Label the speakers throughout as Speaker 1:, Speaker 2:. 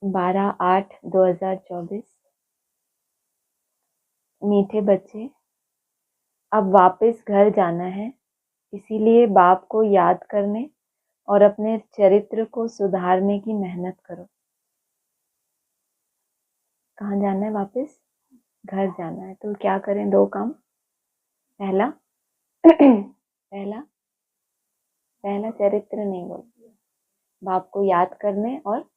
Speaker 1: 12/8/2024। मीठे बच्चे, अब वापस घर जाना है, इसीलिए बाप को याद करने और अपने चरित्र को सुधारने की मेहनत करो। कहाँ जाना है वापस? घर जाना है। तो क्या करें? 2 काम। पहला पहला पहला चरित्र नहीं बोल, बाप को याद करने और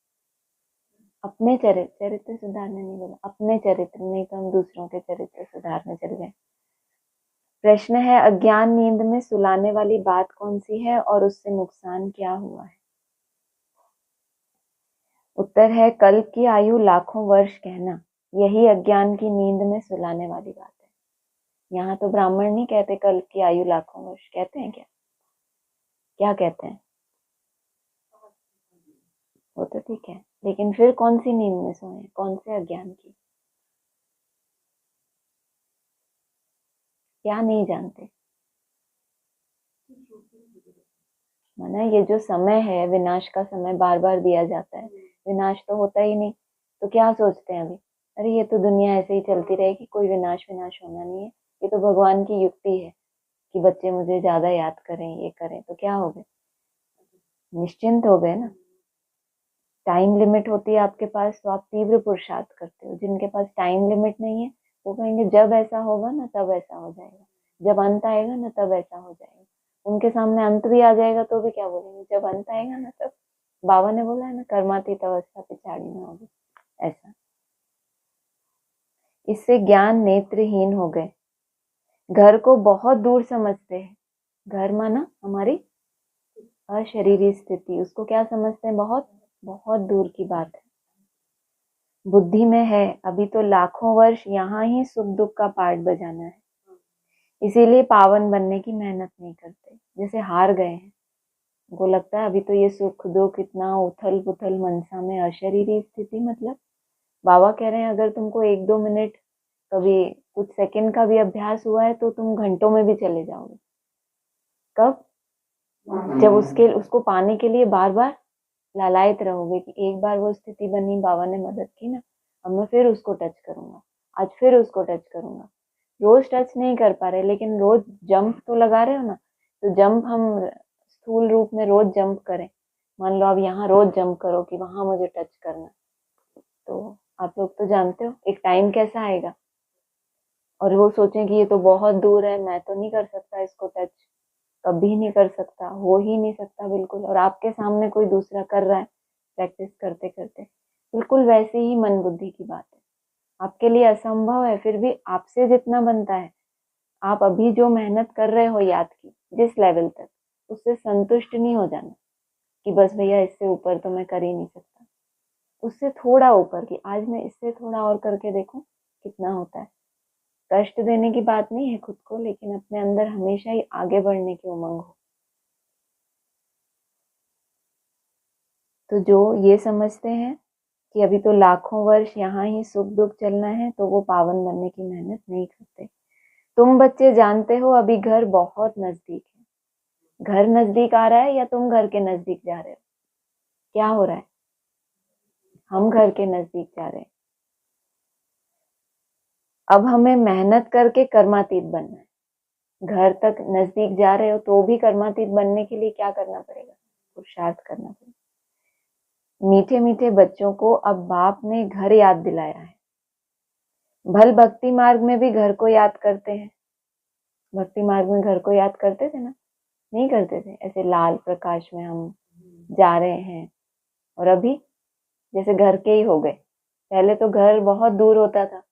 Speaker 1: अपने चरित्र सुधारने नहीं बोला, अपने चरित्र, नहीं तो हम दूसरों के चरित्र सुधारने चल गए। प्रश्न है, अज्ञान नींद में सुलाने वाली बात कौन सी है और उससे नुकसान क्या हुआ है? उत्तर है, कल्प की आयु लाखों वर्ष कहना, यही अज्ञान की नींद में सुलाने वाली बात है। यहाँ तो ब्राह्मण नहीं कहते कल्प की आयु लाखों वर्ष, कहते हैं क्या? क्या कहते हैं? वो तो ठीक है, लेकिन फिर कौन सी नींद में सोए? कौन से अज्ञान की? क्या नहीं जानते? माना ये जो समय है, विनाश का समय बार बार दिया जाता है, विनाश तो होता ही नहीं, तो क्या सोचते हैं अभी? अरे ये तो दुनिया ऐसे ही चलती रहेगी, कोई विनाश विनाश होना नहीं है, ये तो भगवान की युक्ति है कि बच्चे मुझे ज्यादा याद करें, ये करें, तो क्या हो गए? निश्चिंत हो गए ना। टाइम लिमिट होती है आपके पास तो आप तीव्र पुरुषार्थ करते हो। जिनके पास टाइम लिमिट नहीं है वो कहेंगे जब ऐसा होगा ना तब ऐसा हो जाएगा, जब अंत आएगा ना तब ऐसा हो जाएगा। उनके सामने अंत भी आ जाएगा तो भी क्या बोलेंगे? जब अंत आएगा ना तब। बाबा ने बोला है ना, कर्मातीत अवस्था पिछाड़ी में होगी, ऐसा। इससे ज्ञान नेत्रहीन हो गए, घर को बहुत दूर समझते हैं। घर माना हमारी अशरीरी स्थिति, उसको क्या समझते हैं? बहुत बहुत दूर की बात है। बुद्धि में है अभी तो लाखों वर्ष यहाँ ही सुख दुख का पार्ट बजाना है, इसीलिए पावन बनने की मेहनत नहीं करते, जैसे हार गए हैं। उनको लगता है अभी तो ये सुख दुख, इतना उथल पुथल मनसा में, अशरीरी स्थिति। मतलब बाबा कह रहे हैं अगर तुमको 1-2 मिनट, कभी कुछ सेकंड का भी अभ्यास हुआ है तो तुम घंटों में भी चले जाओगे। कब? जब उसको पाने के लिए बार बार लालायित रहोगे कि एक बार वो स्थिति बनी, बाबा ने मदद की ना, अब मैं फिर उसको टच करूंगा, आज फिर उसको टच करूंगा। रोज टच नहीं कर पा रहे, लेकिन रोज जंप तो लगा रहे हो ना। तो जंप हम स्थूल रूप में रोज जंप करें। मान लो आप यहाँ रोज जंप करो कि वहां मुझे टच करना, तो आप लोग तो जानते हो एक टाइम कैसा आएगा, और वो सोचें कि ये तो बहुत दूर है, मैं तो नहीं कर सकता इसको टच, कभी नहीं कर सकता, हो ही नहीं सकता बिल्कुल। और आपके सामने कोई दूसरा कर रहा है प्रैक्टिस करते करते, बिल्कुल वैसे ही मन बुद्धि की बात है। आपके लिए असंभव है, फिर भी आपसे जितना बनता है, आप अभी जो मेहनत कर रहे हो याद की जिस लेवल तक, उससे संतुष्ट नहीं हो जाना कि बस भैया इससे ऊपर तो मैं कर ही नहीं सकता। उससे थोड़ा ऊपर की, आज मैं इससे थोड़ा और करके देखूं कितना होता है। कष्ट देने की बात नहीं है खुद को, लेकिन अपने अंदर हमेशा ही आगे बढ़ने की उमंग हो। तो जो ये समझते हैं कि अभी तो लाखों वर्ष यहाँ ही सुख दुख चलना है, तो वो पावन बनने की मेहनत नहीं करते। तुम बच्चे जानते हो अभी घर बहुत नजदीक है। घर नजदीक आ रहा है या तुम घर के नजदीक जा रहे हो? क्या हो रहा है? हम घर के नजदीक जा रहे हैं। अब हमें मेहनत करके कर्मातीत बनना है। घर तक नजदीक जा रहे हो तो भी कर्मातीत बनने के लिए क्या करना पड़ेगा? पुरुषार्थ करना पड़ेगा। मीठे मीठे बच्चों को अब बाप ने घर याद दिलाया है। भल भक्ति मार्ग में भी घर को याद करते हैं। भक्ति मार्ग में घर को याद करते थे ना? नहीं करते थे। ऐसे लाल प्रकाश में हम जा रहे हैं, और अभी जैसे घर के ही हो गए। पहले तो घर बहुत दूर होता था,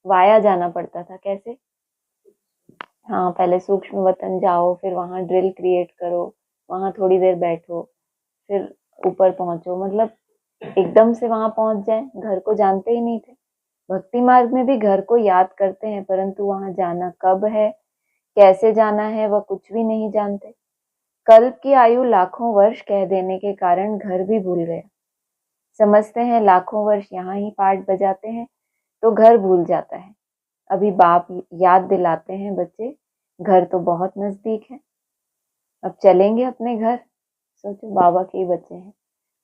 Speaker 1: वाया जाना पड़ता था। कैसे? हाँ, पहले सूक्ष्म वतन जाओ, फिर वहां ड्रिल क्रिएट करो, वहां थोड़ी देर बैठो, फिर ऊपर पहुंचो। मतलब एकदम से वहां पहुंच जाए, घर को जानते ही नहीं थे। भक्ति मार्ग में भी घर को याद करते हैं, परंतु वहां जाना कब है, कैसे जाना है, वह कुछ भी नहीं जानते। कल्प की आयु लाखों वर्ष कह देने के कारण घर भी भूल गया। समझते हैं लाखों वर्ष यहाँ ही पाठ बजाते हैं, तो घर भूल जाता है। अभी बाप याद दिलाते हैं, बच्चे घर तो बहुत नजदीक है, अब चलेंगे अपने घर। सोचो, बाबा के ही बच्चे हैं,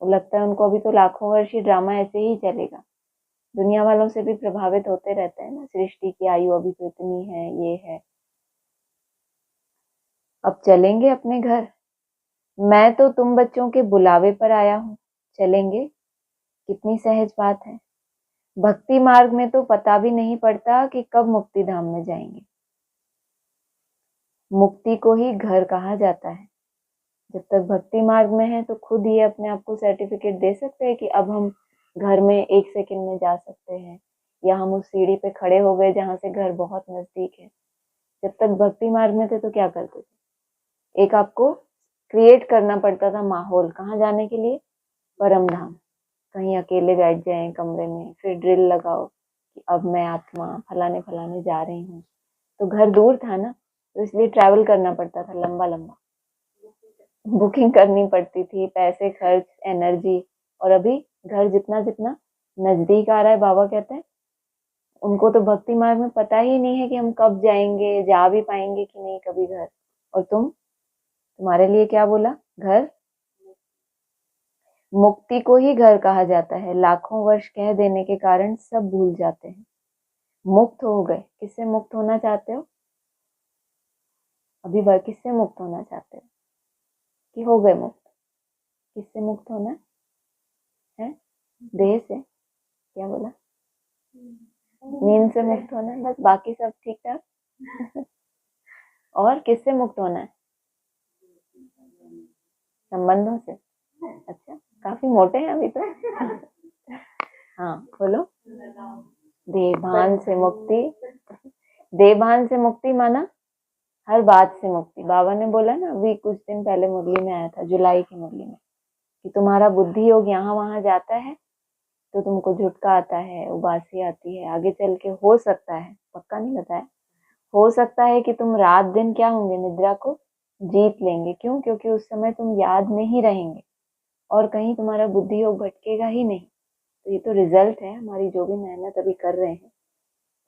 Speaker 1: वो लगता है उनको अभी तो लाखों वर्ष ही ड्रामा ऐसे ही चलेगा। दुनिया वालों से भी प्रभावित होते रहते हैं ना, सृष्टि की आयु अभी तो इतनी है, ये है। अब चलेंगे अपने घर। मैं तो तुम बच्चों के बुलावे पर आया हूँ, चलेंगे। कितनी सहज बात है। भक्ति मार्ग में तो पता भी नहीं पड़ता कि कब मुक्ति धाम में जाएंगे। मुक्ति को ही घर कहा जाता है। जब तक भक्ति मार्ग में है तो खुद ये अपने आप को सर्टिफिकेट दे सकते हैं कि अब हम घर में 1 सेकंड में जा सकते हैं, या हम उस सीढ़ी पे खड़े हो गए जहां से घर बहुत नजदीक है। जब तक भक्ति मार्ग में थे तो क्या करते थे, एक आपको क्रिएट करना पड़ता था माहौल, कहाँ जाने के लिए, परम धाम। कहीं अकेले बैठ जाए कमरे में, फिर ड्रिल लगाओ कि अब मैं आत्मा फलाने फलाने जा रही हूँ। तो घर दूर था ना, तो इसलिए ट्रैवल करना पड़ता था लंबा लंबा, बुकिंग करनी पड़ती थी, पैसे खर्च, एनर्जी। और अभी घर जितना जितना नजदीक आ रहा है, बाबा कहते हैं उनको तो भक्ति मार्ग में पता ही नहीं है कि हम कब जाएंगे, जा भी पाएंगे कि नहीं कभी घर। और तुम्हारे लिए क्या बोला, घर। मुक्ति को ही घर कहा जाता है। लाखों वर्ष कह देने के कारण सब भूल जाते हैं। मुक्त हो गए। किससे मुक्त होना चाहते हो अभी, किससे मुक्त होना चाहते हो कि हो गए मुक्त? किससे मुक्त होना है? देह से। क्या बोला? नींद से मुक्त होना है, बस बाकी सब ठीक ठाक। और किससे मुक्त होना है? संबंधों से। अच्छा, काफी मोटे हैं अभी तो। हाँ बोलो। देहभान से मुक्ति। देहभान से मुक्ति माना हर बात से मुक्ति। बाबा ने बोला ना, अभी कुछ दिन पहले मुरली में आया था, जुलाई की मुरली में, कि तुम्हारा बुद्धि योग यहाँ वहां जाता है तो तुमको झुटका आता है, उबासी आती है, आगे चल के हो सकता है, पक्का नहीं बताया, हो सकता है कि तुम रात दिन क्या होंगे, निद्रा को जीत लेंगे। क्यों? क्योंकि उस समय तुम याद में ही रहेंगे और कहीं तुम्हारा बुद्धि योग भटकेगा ही नहीं। तो ये तो रिजल्ट है हमारी जो भी मेहनत अभी कर रहे हैं।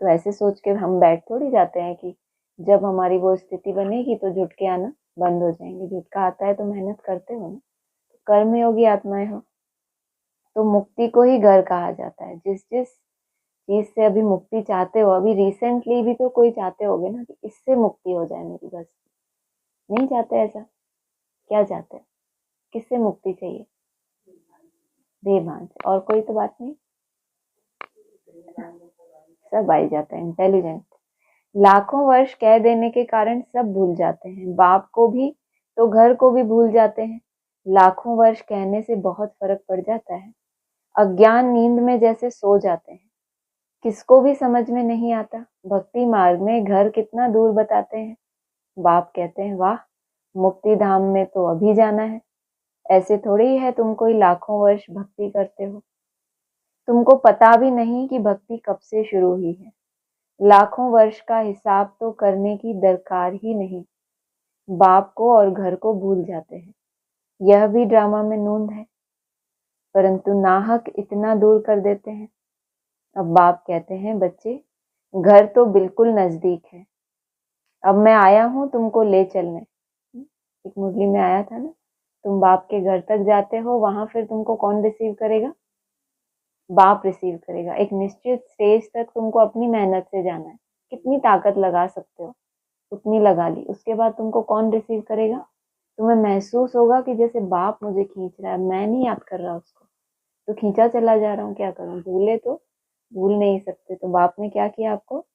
Speaker 1: तो ऐसे सोच के हम बैठ थोड़ी जाते हैं कि जब हमारी वो स्थिति बनेगी तो झुटके आना बंद हो जाएंगे। झुटका आता है तो मेहनत करते हो ना, तो कर्मयोगी आत्माएं हो। तो मुक्ति को ही घर कहा जाता है। जिस जिस चीज से अभी मुक्ति चाहते हो, अभी रिसेंटली भी तो कोई चाहते होगे ना कि इससे मुक्ति हो जाए मेरी, बस। नहीं चाहते ऐसा? क्या चाहते हो? किससे मुक्ति चाहिए? देहभान से। और कोई तो बात नहीं, सब आई जाता है। इंटेलिजेंट। लाखों वर्ष कह देने के कारण सब भूल जाते हैं। बाप को भी तो घर को भी भूल जाते हैं। लाखों वर्ष कहने से बहुत फर्क पड़ जाता है। अज्ञान नींद में जैसे सो जाते हैं, किसको भी समझ में नहीं आता। भक्ति मार्ग में घर कितना दूर बताते हैं। बाप कहते हैं वाह, मुक्ति धाम में तो अभी जाना है। ऐसे थोड़ी है तुम कोई लाखों वर्ष भक्ति करते हो, तुमको पता भी नहीं कि भक्ति कब से शुरू हुई है। लाखों वर्ष का हिसाब तो करने की दरकार ही नहीं। बाप को और घर को भूल जाते हैं। यह भी ड्रामा में नूंद है, परंतु नाहक इतना दूर कर देते हैं। अब बाप कहते हैं बच्चे, घर तो बिल्कुल नजदीक है, अब मैं आया हूं तुमको ले चलने। एक मुरली में आया था ना, तुम बाप के घर तक जाते हो, वहां फिर तुमको कौन रिसीव करेगा? बाप रिसीव करेगा। एक निश्चित स्टेज तक तुमको अपनी मेहनत से जाना है, कितनी ताकत लगा सकते हो उतनी लगा ली। उसके बाद तुमको कौन रिसीव करेगा? तुम्हें महसूस होगा कि जैसे बाप मुझे खींच रहा है, मैं नहीं याद कर रहा उसको, तो खींचा चला जा रहा हूँ, क्या करूँ? भूले तो भूल नहीं सकते। तो बाप ने क्या किया आपको?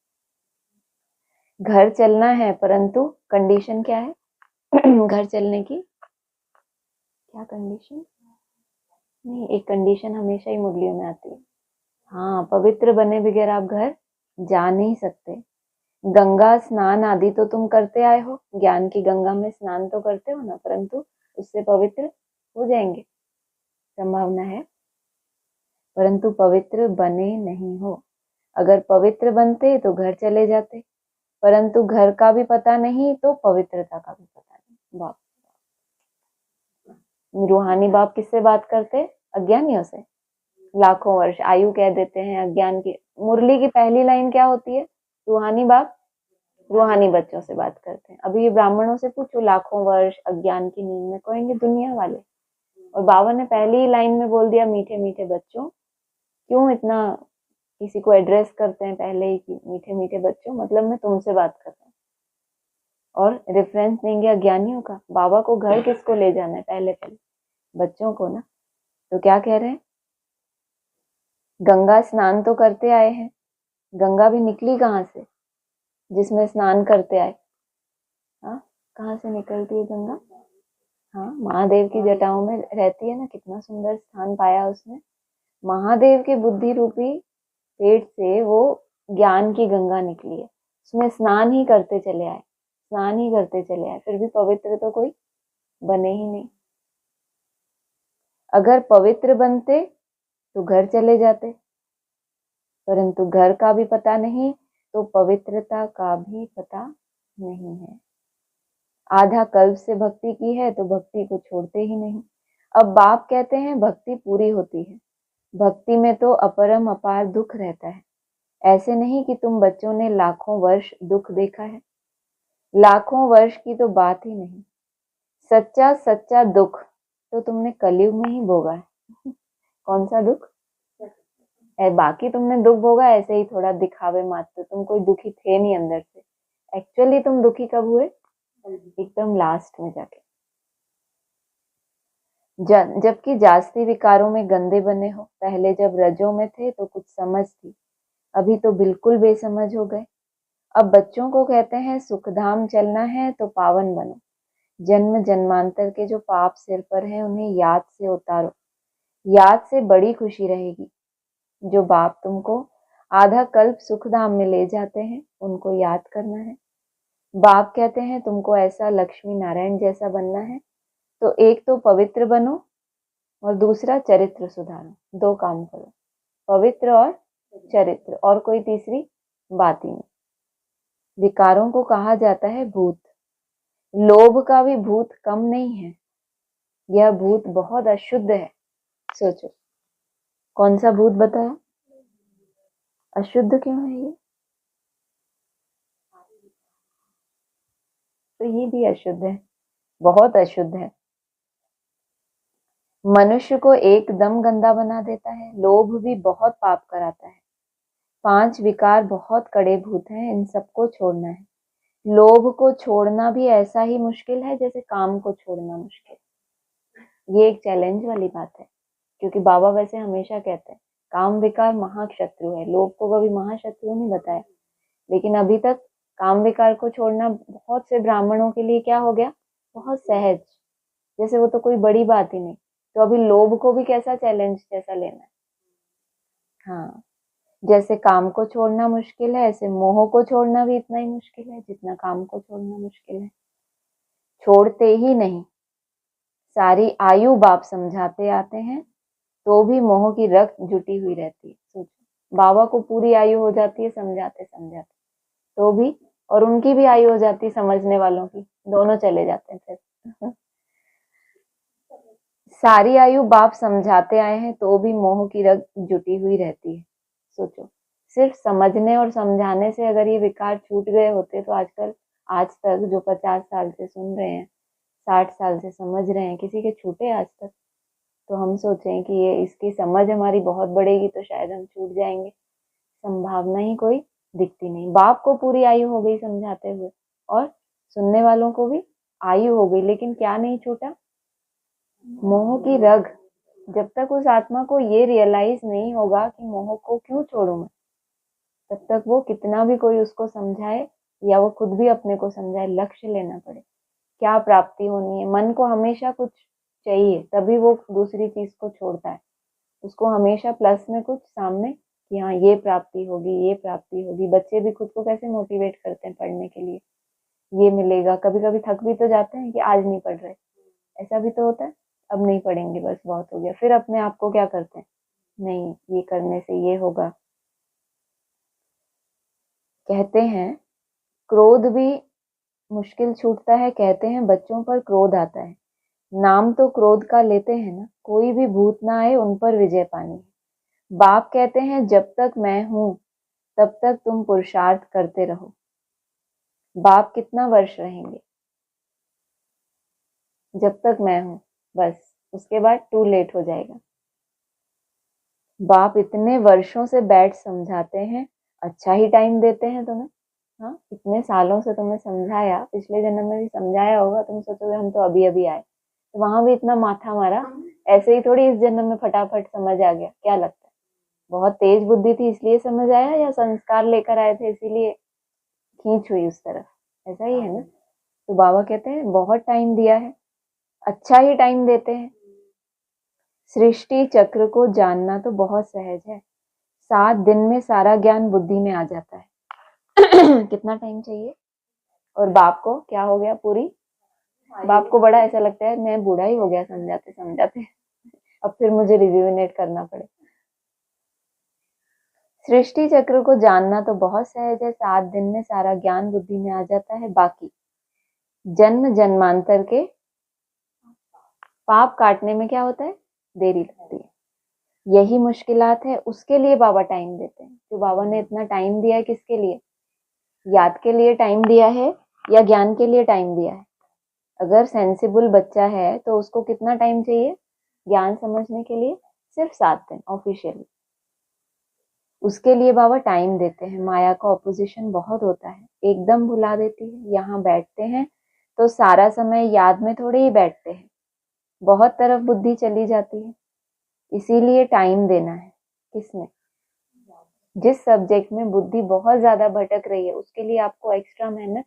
Speaker 1: घर चलना है, परंतु कंडीशन क्या है? घर चलने की क्या कंडीशन? नहीं, एक कंडीशन हमेशा ही मुरलियों में आती है। हाँ, पवित्र बने बगैर आप घर जा नहीं सकते। गंगा स्नान आदि तो तुम करते आए हो, ज्ञान की गंगा में स्नान तो करते हो ना, परंतु उससे पवित्र हो जाएंगे, संभावना है, परंतु पवित्र बने नहीं हो। अगर पवित्र बनते तो घर चले जाते, परंतु घर का भी पता नहीं तो पवित्रता का भी पता नहीं। बाप रूहानी बाप किससे बात करते? अज्ञानियों से। लाखों वर्ष आयु कह देते हैं अज्ञान की। मुरली की पहली लाइन क्या होती है? रूहानी बाप रूहानी बच्चों से बात करते हैं। अभी ये ब्राह्मणों से पूछो, लाखों वर्ष अज्ञान की नींद में, कहेंगे दुनिया वाले। और बाबा ने पहली ही लाइन में बोल दिया, मीठे मीठे बच्चों। क्यों इतना किसी को एड्रेस करते हैं पहले ही कि मीठे मीठे बच्चों, मतलब मैं तुमसे बात कर रहा हूँ। और रेफरेंस देंगे अज्ञानियों का। बाबा को घर किसको ले जाना है? पहले पहले बच्चों को ना। तो क्या कह रहे हैं, गंगा स्नान तो करते आए हैं, गंगा भी निकली कहाँ से जिसमें स्नान करते आए? हाँ, कहाँ से निकलती है गंगा? हाँ, महादेव की जटाओं में रहती है ना। कितना सुंदर स्थान पाया उसने। महादेव के बुद्धि रूपी पेट से वो ज्ञान की गंगा निकली है, उसमें स्नान ही करते चले आए, स्नान ही करते चले आए, फिर भी पवित्र तो कोई बने ही नहीं। अगर पवित्र बनते तो घर चले जाते, परंतु घर का भी पता नहीं तो पवित्रता का भी पता नहीं है। आधा कल्प से भक्ति की है तो भक्ति को छोड़ते ही नहीं। अब बाप कहते हैं भक्ति पूरी होती है, भक्ति में तो अपरम अपार दुख रहता है। ऐसे नहीं कि तुम बच्चों ने लाखों वर्ष दुख देखा है, लाखों वर्ष की तो बात ही नहीं। सच्चा सच्चा दुख तो तुमने कलयुग में ही भोगा है। कौन सा दुख? बाकी तुमने दुख भोगा ऐसे ही, थोड़ा दिखावे मात्र, तुम कोई दुखी थे नहीं अंदर से। एक्चुअली तुम दुखी कब हुए? एकदम लास्ट में जाके, जबकि जास्ती विकारों में गंदे बने हो। पहले जब रजों में थे तो कुछ समझ थी, अभी तो बिल्कुल बेसमझ हो गए। अब बच्चों को कहते हैं सुखधाम चलना है तो पावन बनो, जन्म जन्मांतर के जो पाप सिर पर हैं उन्हें याद से उतारो, याद से बड़ी खुशी रहेगी। जो बाप तुमको आधा कल्प सुखधाम में ले जाते हैं उनको याद करना है। बाप कहते हैं तुमको ऐसा लक्ष्मी नारायण जैसा बनना है, तो एक तो पवित्र बनो और दूसरा चरित्र सुधारो। दो काम करो, पवित्र और चरित्र, और कोई तीसरी बात ही नहीं। विकारों को कहा जाता है भूत, लोभ का भी भूत कम नहीं है। यह भूत बहुत अशुद्ध है। सोचो, कौन सा भूत बताया? अशुद्ध क्यों है ये? तो ये भी अशुद्ध है, बहुत अशुद्ध है। मनुष्य को एकदम गंदा बना देता है। लोभ भी बहुत पाप कराता है। 5 विकार बहुत कड़े भूत हैं, इन सबको छोड़ना है। लोभ को छोड़ना भी ऐसा ही मुश्किल है जैसे काम को छोड़ना मुश्किल। ये एक चैलेंज वाली बात है, क्योंकि बाबा वैसे हमेशा कहते हैं काम विकार महाशत्रु है। लोभ को कभी महाशत्रु नहीं बताया, लेकिन अभी तक काम विकार को छोड़ना बहुत से ब्राह्मणों के लिए क्या हो गया, बहुत सहज, जैसे वो तो कोई बड़ी बात ही नहीं। तो अभी लोभ को भी कैसा चैलेंज जैसा लेना है। हाँ, जैसे काम को छोड़ना मुश्किल है, ऐसे मोह को छोड़ना भी इतना ही मुश्किल है जितना काम को छोड़ना मुश्किल है। छोड़ते ही नहीं, सारी आयु बाप समझाते आते हैं तो भी मोह की रक्त जुटी हुई रहती है। सोचो, बाबा को पूरी आयु हो जाती है समझाते समझाते, तो भी, और उनकी भी आयु हो जाती है समझने वालों की, दोनों चले जाते हैं फिर। सारी आयु बाप समझाते आए हैं तो भी मोह की रग जुटी हुई रहती है। सोचो, सिर्फ समझने और समझाने से अगर ये विकार छूट गए होते तो आजकल, आज तक जो 50 साल से सुन रहे हैं, 60 साल से समझ रहे हैं, किसी के छूटे आज तक? तो हम सोचें कि ये इसकी समझ हमारी बहुत बढ़ेगी तो शायद हम छूट जाएंगे, संभावना ही कोई दिखती नहीं। बाप को पूरी आयु हो गई समझाते हुए, और सुनने वालों को भी आयु हो गई, लेकिन क्या नहीं छूटा? मोह की रग। जब तक उस आत्मा को ये रियलाइज नहीं होगा कि मोह को क्यों छोड़ूं मैं, तब तक वो कितना भी कोई उसको समझाए या वो खुद भी अपने को समझाए, लक्ष्य लेना पड़े, क्या प्राप्ति होनी है। मन को हमेशा कुछ चाहिए, तभी वो दूसरी चीज को छोड़ता है। उसको हमेशा प्लस में कुछ सामने कि हाँ ये प्राप्ति होगी, ये प्राप्ति होगी। बच्चे भी खुद को कैसे मोटिवेट करते हैं पढ़ने के लिए, ये मिलेगा। कभी कभी थक भी तो जाते हैं कि आज नहीं पढ़ रहे, ऐसा भी तो होता है, अब नहीं पढ़ेंगे बस बहुत हो गया। फिर अपने आप को क्या करते हैं, नहीं ये करने से ये होगा। कहते हैं क्रोध भी मुश्किल छूटता है, कहते हैं बच्चों पर क्रोध आता है। नाम तो क्रोध का लेते हैं ना, कोई भी भूत ना आए उन पर विजय पानी है। बाप कहते हैं जब तक मैं हूं तब तक तुम पुरुषार्थ करते रहो। बाप कितना वर्ष रहेंगे? जब तक मैं हूं, बस उसके बाद टू लेट हो जाएगा। बाप इतने वर्षों से बैठ समझाते हैं, अच्छा ही टाइम देते हैं तुम्हें। हाँ, इतने सालों से तुम्हें समझाया, पिछले जन्म में भी समझाया होगा, तुम सोचोगे हम तो अभी अभी आए, तो वहां भी इतना माथा मारा, ऐसे ही थोड़ी इस जन्म में फटाफट समझ आ गया। क्या लगता है बहुत तेज बुद्धि थी इसलिए समझ आया, या संस्कार लेकर आए थे इसीलिए खींच हुई उस तरफ? ऐसा ही है ना। तो बाबा कहते हैं बहुत टाइम दिया है, अच्छा ही टाइम देते हैं। सृष्टि चक्र को जानना तो बहुत सहज है, 7 दिन में सारा ज्ञान बुद्धि में आ जाता है। कितना टाइम चाहिए? और बाप को क्या हो गया पूरी, बाप को बड़ा ऐसा लगता है मैं बूढ़ा ही हो गया समझाते समझाते, अब फिर मुझे रिज्यूमिनेट करना पड़े। सृष्टि चक्र को जानना तो बहुत सहज है, 7 दिन में सारा ज्ञान बुद्धि में आ जाता है। बाकी जन्म जन्मांतर के पाप काटने में क्या होता है, देरी लगती है। यही मुश्किलात है, उसके लिए बाबा टाइम देते हैं। जो बाबा ने इतना टाइम दिया है किसके लिए? याद के लिए टाइम दिया है या ज्ञान के लिए टाइम दिया है? अगर सेंसिबल बच्चा है तो उसको कितना टाइम चाहिए ज्ञान समझने के लिए? सिर्फ 7 दिन ऑफिशियली। उसके लिए बाबा टाइम देते हैं। माया का ऑपोजिशन बहुत होता है, एकदम भुला देती है। यहाँ बैठते हैं तो सारा समय याद में थोड़े ही बैठते हैं, बहुत तरफ बुद्धि चली जाती है। इसीलिए टाइम देना है। किसमें? जिस सब्जेक्ट में बुद्धि बहुत ज्यादा भटक रही है उसके लिए आपको एक्स्ट्रा मेहनत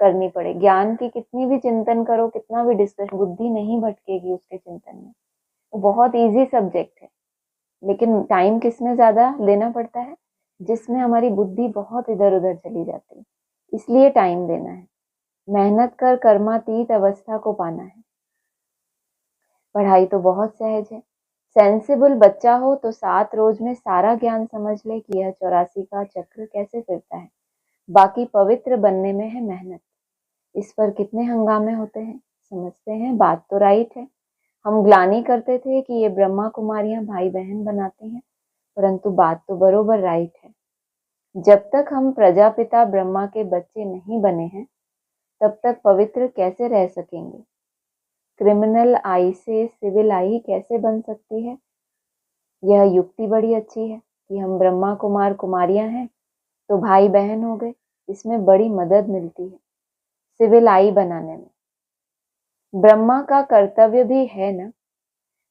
Speaker 1: करनी पड़े। ज्ञान की कितनी भी चिंतन करो, कितना भी डिस्कशन, बुद्धि नहीं भटकेगी उसके चिंतन में। वो बहुत इजी सब्जेक्ट है, लेकिन टाइम किसमें ज्यादा लेना पड़ता है? जिसमें हमारी बुद्धि बहुत इधर उधर चली जाती है। इसलिए टाइम देना है। मेहनत कर कर्मातीत अवस्था को पाना है। पढ़ाई तो बहुत सहज है। सेंसिबल बच्चा हो तो 7 रोज में सारा ज्ञान समझ ले कि यह 84 का चक्र कैसे फिरता है। बाकी पवित्र बनने में है मेहनत। इस पर कितने हंगामे होते हैं, समझते हैं बात तो राइट है। हम ग्लानि करते थे कि ये ब्रह्मा कुमारियां भाई बहन बनाती हैं, परंतु बात तो बरोबर राइट है। जब तक हम प्रजापिता ब्रह्मा के बच्चे नहीं बने हैं तब तक पवित्र कैसे रह सकेंगे? क्रिमिनल आई से सिविल आई कैसे बन सकती है? यह युक्ति बड़ी अच्छी है कि हम ब्रह्मा कुमार कुमारियां हैं तो भाई बहन हो गए, इसमें बड़ी मदद मिलती है सिविल आई बनाने में। ब्रह्मा का कर्तव्य भी है ना,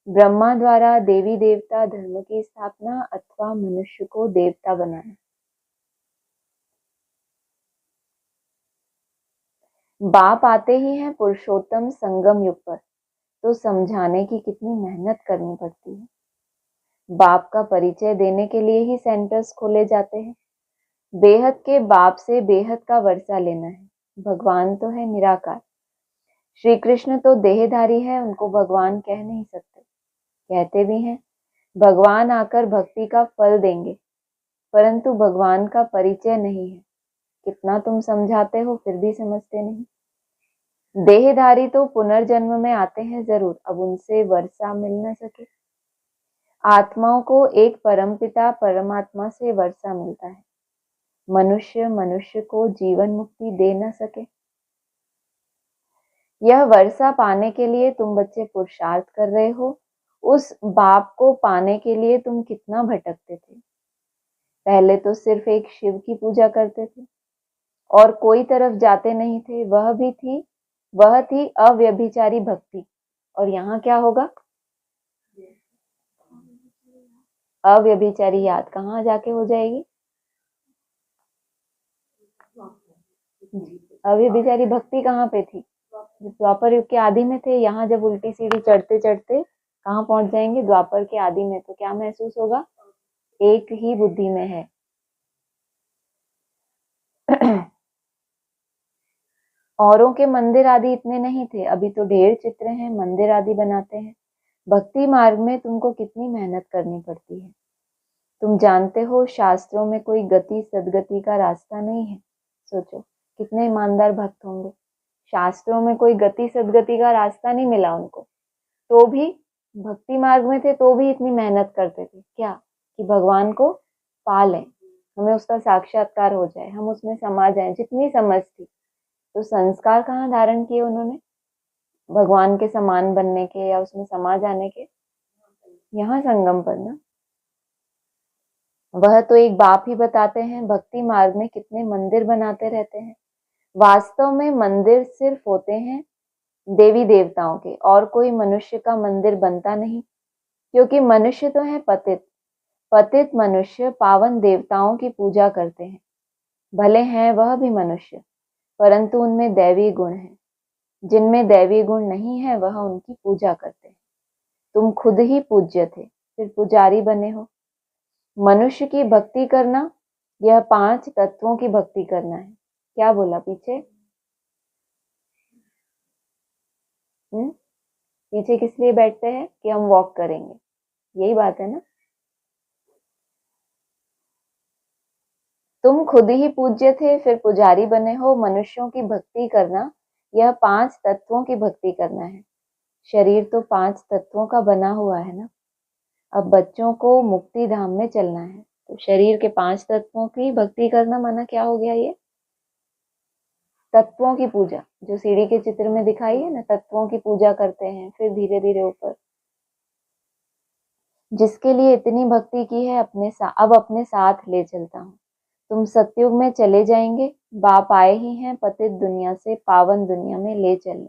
Speaker 1: ब्रह्मा द्वारा देवी देवता धर्म की स्थापना अथवा मनुष्य को देवता बनाना। बाप आते ही हैं पुरुषोत्तम संगम युग पर, तो समझाने की कितनी मेहनत करनी पड़ती है। बाप का परिचय देने के लिए ही सेंटर्स खोले जाते हैं। बेहद के बाप से बेहद का वर्षा लेना है। भगवान तो है निराकार, श्री कृष्ण तो देहधारी है, उनको भगवान कह नहीं सकते। कहते भी हैं भगवान आकर भक्ति का फल देंगे, परंतु भगवान का परिचय नहीं है। कितना तुम समझाते हो फिर भी समझते नहीं। देहधारी तो पुनर्जन्म में आते हैं जरूर, अब उनसे वर्षा मिल न सके। आत्माओं को एक परमपिता परमात्मा से वर्षा मिलता है। मनुष्य मनुष्य को जीवन मुक्ति दे न सके। यह वर्षा पाने के लिए तुम बच्चे पुरुषार्थ कर रहे हो। उस बाप को पाने के लिए तुम कितना भटकते थे। पहले तो सिर्फ एक शिव की पूजा करते थे और कोई तरफ जाते नहीं थे। वह थी अव्यभिचारी भक्ति। और यहाँ क्या होगा? अव्यभिचारी याद कहाँ जाके हो जाएगी? अव्यभिचारी भक्ति कहाँ पे थी? द्वापर युग के आदि में थे। यहाँ जब उल्टी सीढ़ी चढ़ते चढ़ते कहाँ पहुंच जाएंगे? द्वापर के आदि में। तो क्या महसूस होगा? एक ही बुद्धि में है। औरों के मंदिर आदि इतने नहीं थे, अभी तो ढेर चित्र हैं, मंदिर आदि बनाते हैं। भक्ति मार्ग में तुमको कितनी मेहनत करनी पड़ती है। तुम जानते हो शास्त्रों में कोई गति सदगति का रास्ता नहीं है। सोचो कितने ईमानदार भक्त होंगे। शास्त्रों में कोई गति सदगति का रास्ता नहीं मिला उनको, तो भी भक्ति मार्ग में थे, तो भी इतनी मेहनत करते थे। क्या? कि भगवान को पा लें, हमें उसका साक्षात्कार हो जाए, हम उसमें समा जाएं। जितनी समझ थी, तो संस्कार कहाँ धारण किए उन्होंने? भगवान के समान बनने के या उसमें समा जाने के? यहाँ संगम पर ना। वह तो एक बाप ही बताते हैं, भक्ति मार्ग में कितने मंदिर बनाते रहते हैं। वास्तव में मंदिर सिर्फ होते हैं देवी देवताओं के, और कोई मनुष्य का मंदिर बनता नहीं, क्योंकि मनुष्य तो है पतित। पतित मनुष्य पावन देवताओं की पूजा करते हैं। भले हैं वह भी मनुष्य, परंतु उनमें दैवी गुण है। जिनमें दैवी गुण नहीं है वह उनकी पूजा करते हैं। तुम खुद ही पूज्य थे, फिर पुजारी बने हो। मनुष्य की भक्ति करना यह 5 तत्वों की भक्ति करना है। क्या बोला पीछे? पीछे किस लिए बैठते हैं? कि हम वॉक करेंगे, यही बात है ना। तुम खुद ही पूज्य थे, फिर पुजारी बने हो। मनुष्यों की भक्ति करना यह 5 तत्वों की भक्ति करना है। शरीर तो 5 तत्वों का बना हुआ है ना। अब बच्चों को मुक्ति धाम में चलना है, तो शरीर के 5 तत्वों की भक्ति करना माना क्या हो गया? ये तत्वों की पूजा, जो सीढ़ी के चित्र में दिखाई है ना, तत्वों की पूजा करते हैं, फिर धीरे धीरे ऊपर। जिसके लिए इतनी भक्ति की है, अब अपने साथ ले चलता हूँ। तुम सतयुग में चले जाएंगे। बाप आए ही हैं पतित दुनिया से पावन दुनिया में ले चले।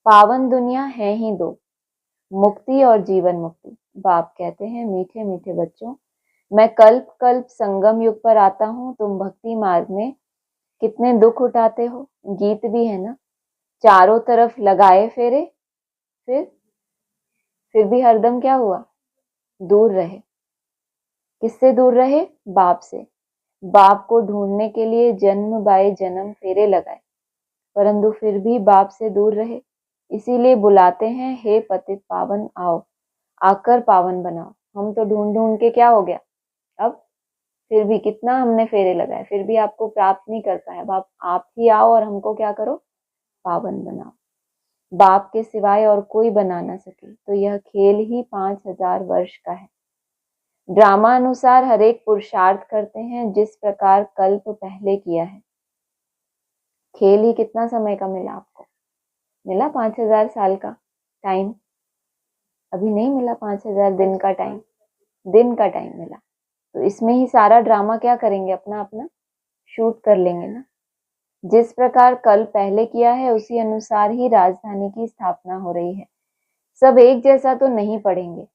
Speaker 1: पावन दुनिया है ही 2, मुक्ति और जीवन मुक्ति। बाप कहते हैं, मीठे मीठे बच्चों, मैं कल्प कल्प संगम युग पर आता हूँ। तुम भक्ति मार्ग में कितने दुख उठाते हो। गीत भी है ना, चारों तरफ लगाए फेरे, फिर भी हरदम क्या हुआ? दूर रहे। किससे दूर रहे? बाप से। बाप को ढूंढने के लिए जन्म बाय जन्म फेरे लगाए, परंतु फिर भी बाप से दूर रहे। इसीलिए बुलाते हैं, हे पतित पावन आओ, आकर पावन बनाओ। हम तो ढूंढ ढूंढ के क्या हो गया अब, फिर भी कितना हमने फेरे लगाए, फिर भी आपको प्राप्त नहीं कर पाए। बाप आप ही आओ और हमको क्या करो? पावन बनाओ। बाप के सिवाय और कोई बना ना सके, तो यह खेल ही 5000 वर्ष का है। ड्रामा अनुसार हर एक पुरुषार्थ करते हैं, जिस प्रकार कल्प पहले किया है। खेल ही कितना समय का मिला आपको? मिला 5000 साल का टाइम? अभी नहीं मिला 5000 दिन का टाइम। दिन का टाइम मिला, तो इसमें ही सारा ड्रामा क्या करेंगे? अपना अपना शूट कर लेंगे ना। जिस प्रकार कल पहले किया है, उसी अनुसार ही राजधानी की स्थापना हो रही है। सब एक जैसा तो नहीं पढ़ेंगे।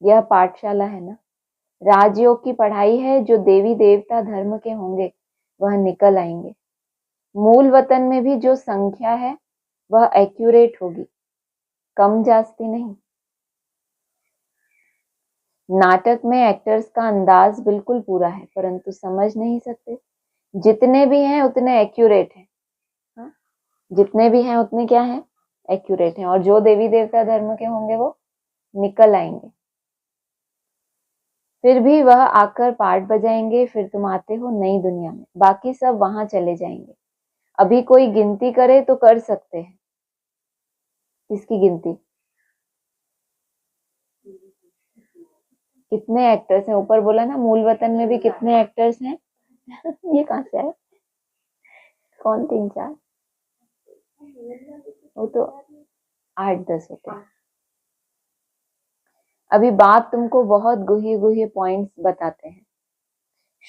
Speaker 1: यह पाठशाला है ना, राजयोग की पढ़ाई है। जो देवी देवता धर्म के होंगे वह निकल आएंगे। मूल वतन में भी जो संख्या है वह एक्यूरेट होगी, कम जास्ती नहीं। नाटक में एक्टर्स का अंदाज बिल्कुल पूरा है, परंतु समझ नहीं सकते। जितने भी हैं उतने एक्यूरेट हैं। हाँ? जितने भी हैं उतने क्या हैं? एक्यूरेट हैं। और जो देवी देवता धर्म के होंगे वो निकल आएंगे। फिर भी वह आकर पाठ बजाएंगे। फिर तुम आते हो नई दुनिया में, बाकी सब वहां चले जाएंगे। अभी कोई गिनती करे तो कर सकते हैं। किसकी गिनती? कितने एक्टर्स हैं? ऊपर बोला ना, मूल वतन में भी कितने एक्टर्स हैं? ये कहां से आए? कौन 3-4? वो तो 8-10 होते हैं। अभी बाप तुमको बहुत गुहे गुहे पॉइंट्स बताते हैं।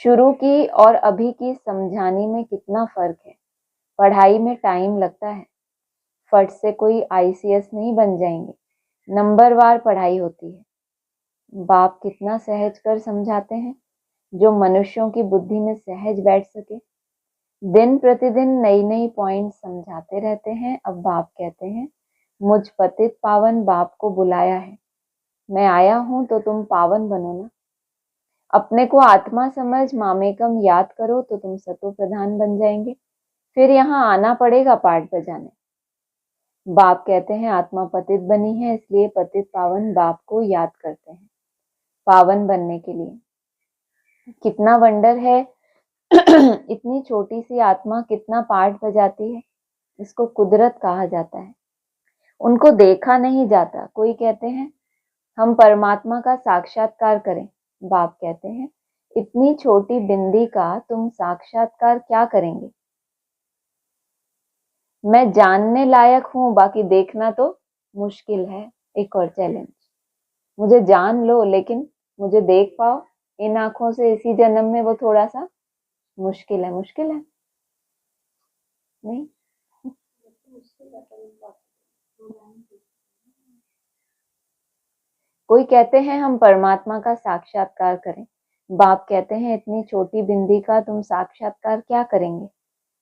Speaker 1: शुरू की और अभी की समझाने में कितना फर्क है। पढ़ाई में टाइम लगता है। फट से कोई आईसीएस नहीं बन जाएंगे, नंबरवार पढ़ाई होती है। बाप कितना सहज कर समझाते हैं, जो मनुष्यों की बुद्धि में सहज बैठ सके। दिन प्रतिदिन नई नई पॉइंट समझाते रहते हैं। अब बाप कहते हैं, मुझ पतित पावन बाप को बुलाया है, मैं आया हूं तो तुम पावन बनो ना। अपने को आत्मा समझ मामेकम याद करो तो तुम सतो प्रधान बन जाएंगे। फिर यहाँ आना पड़ेगा पाठ बजाने। बाप कहते हैं, आत्मा पतित बनी है, इसलिए पतित पावन बाप को याद करते हैं पावन बनने के लिए। कितना वंडर है, इतनी छोटी सी आत्मा कितना पाठ बजाती है। इसको कुदरत कहा जाता है। उनको देखा नहीं जाता। कोई कहते हैं हम परमात्मा का साक्षात्कार करें। बाप कहते हैं, इतनी छोटी बिंदी का तुम साक्षात्कार क्या करेंगे? मैं जानने लायक हूँ, बाकी देखना तो मुश्किल है। एक और चैलेंज, मुझे जान लो लेकिन मुझे देख पाओ इन आंखों से इसी जन्म में, वो थोड़ा सा मुश्किल है। मुश्किल है नहीं? कोई कहते हैं हम परमात्मा का साक्षात्कार करें, बाप कहते हैं इतनी छोटी बिंदी का तुम साक्षात्कार क्या करेंगे।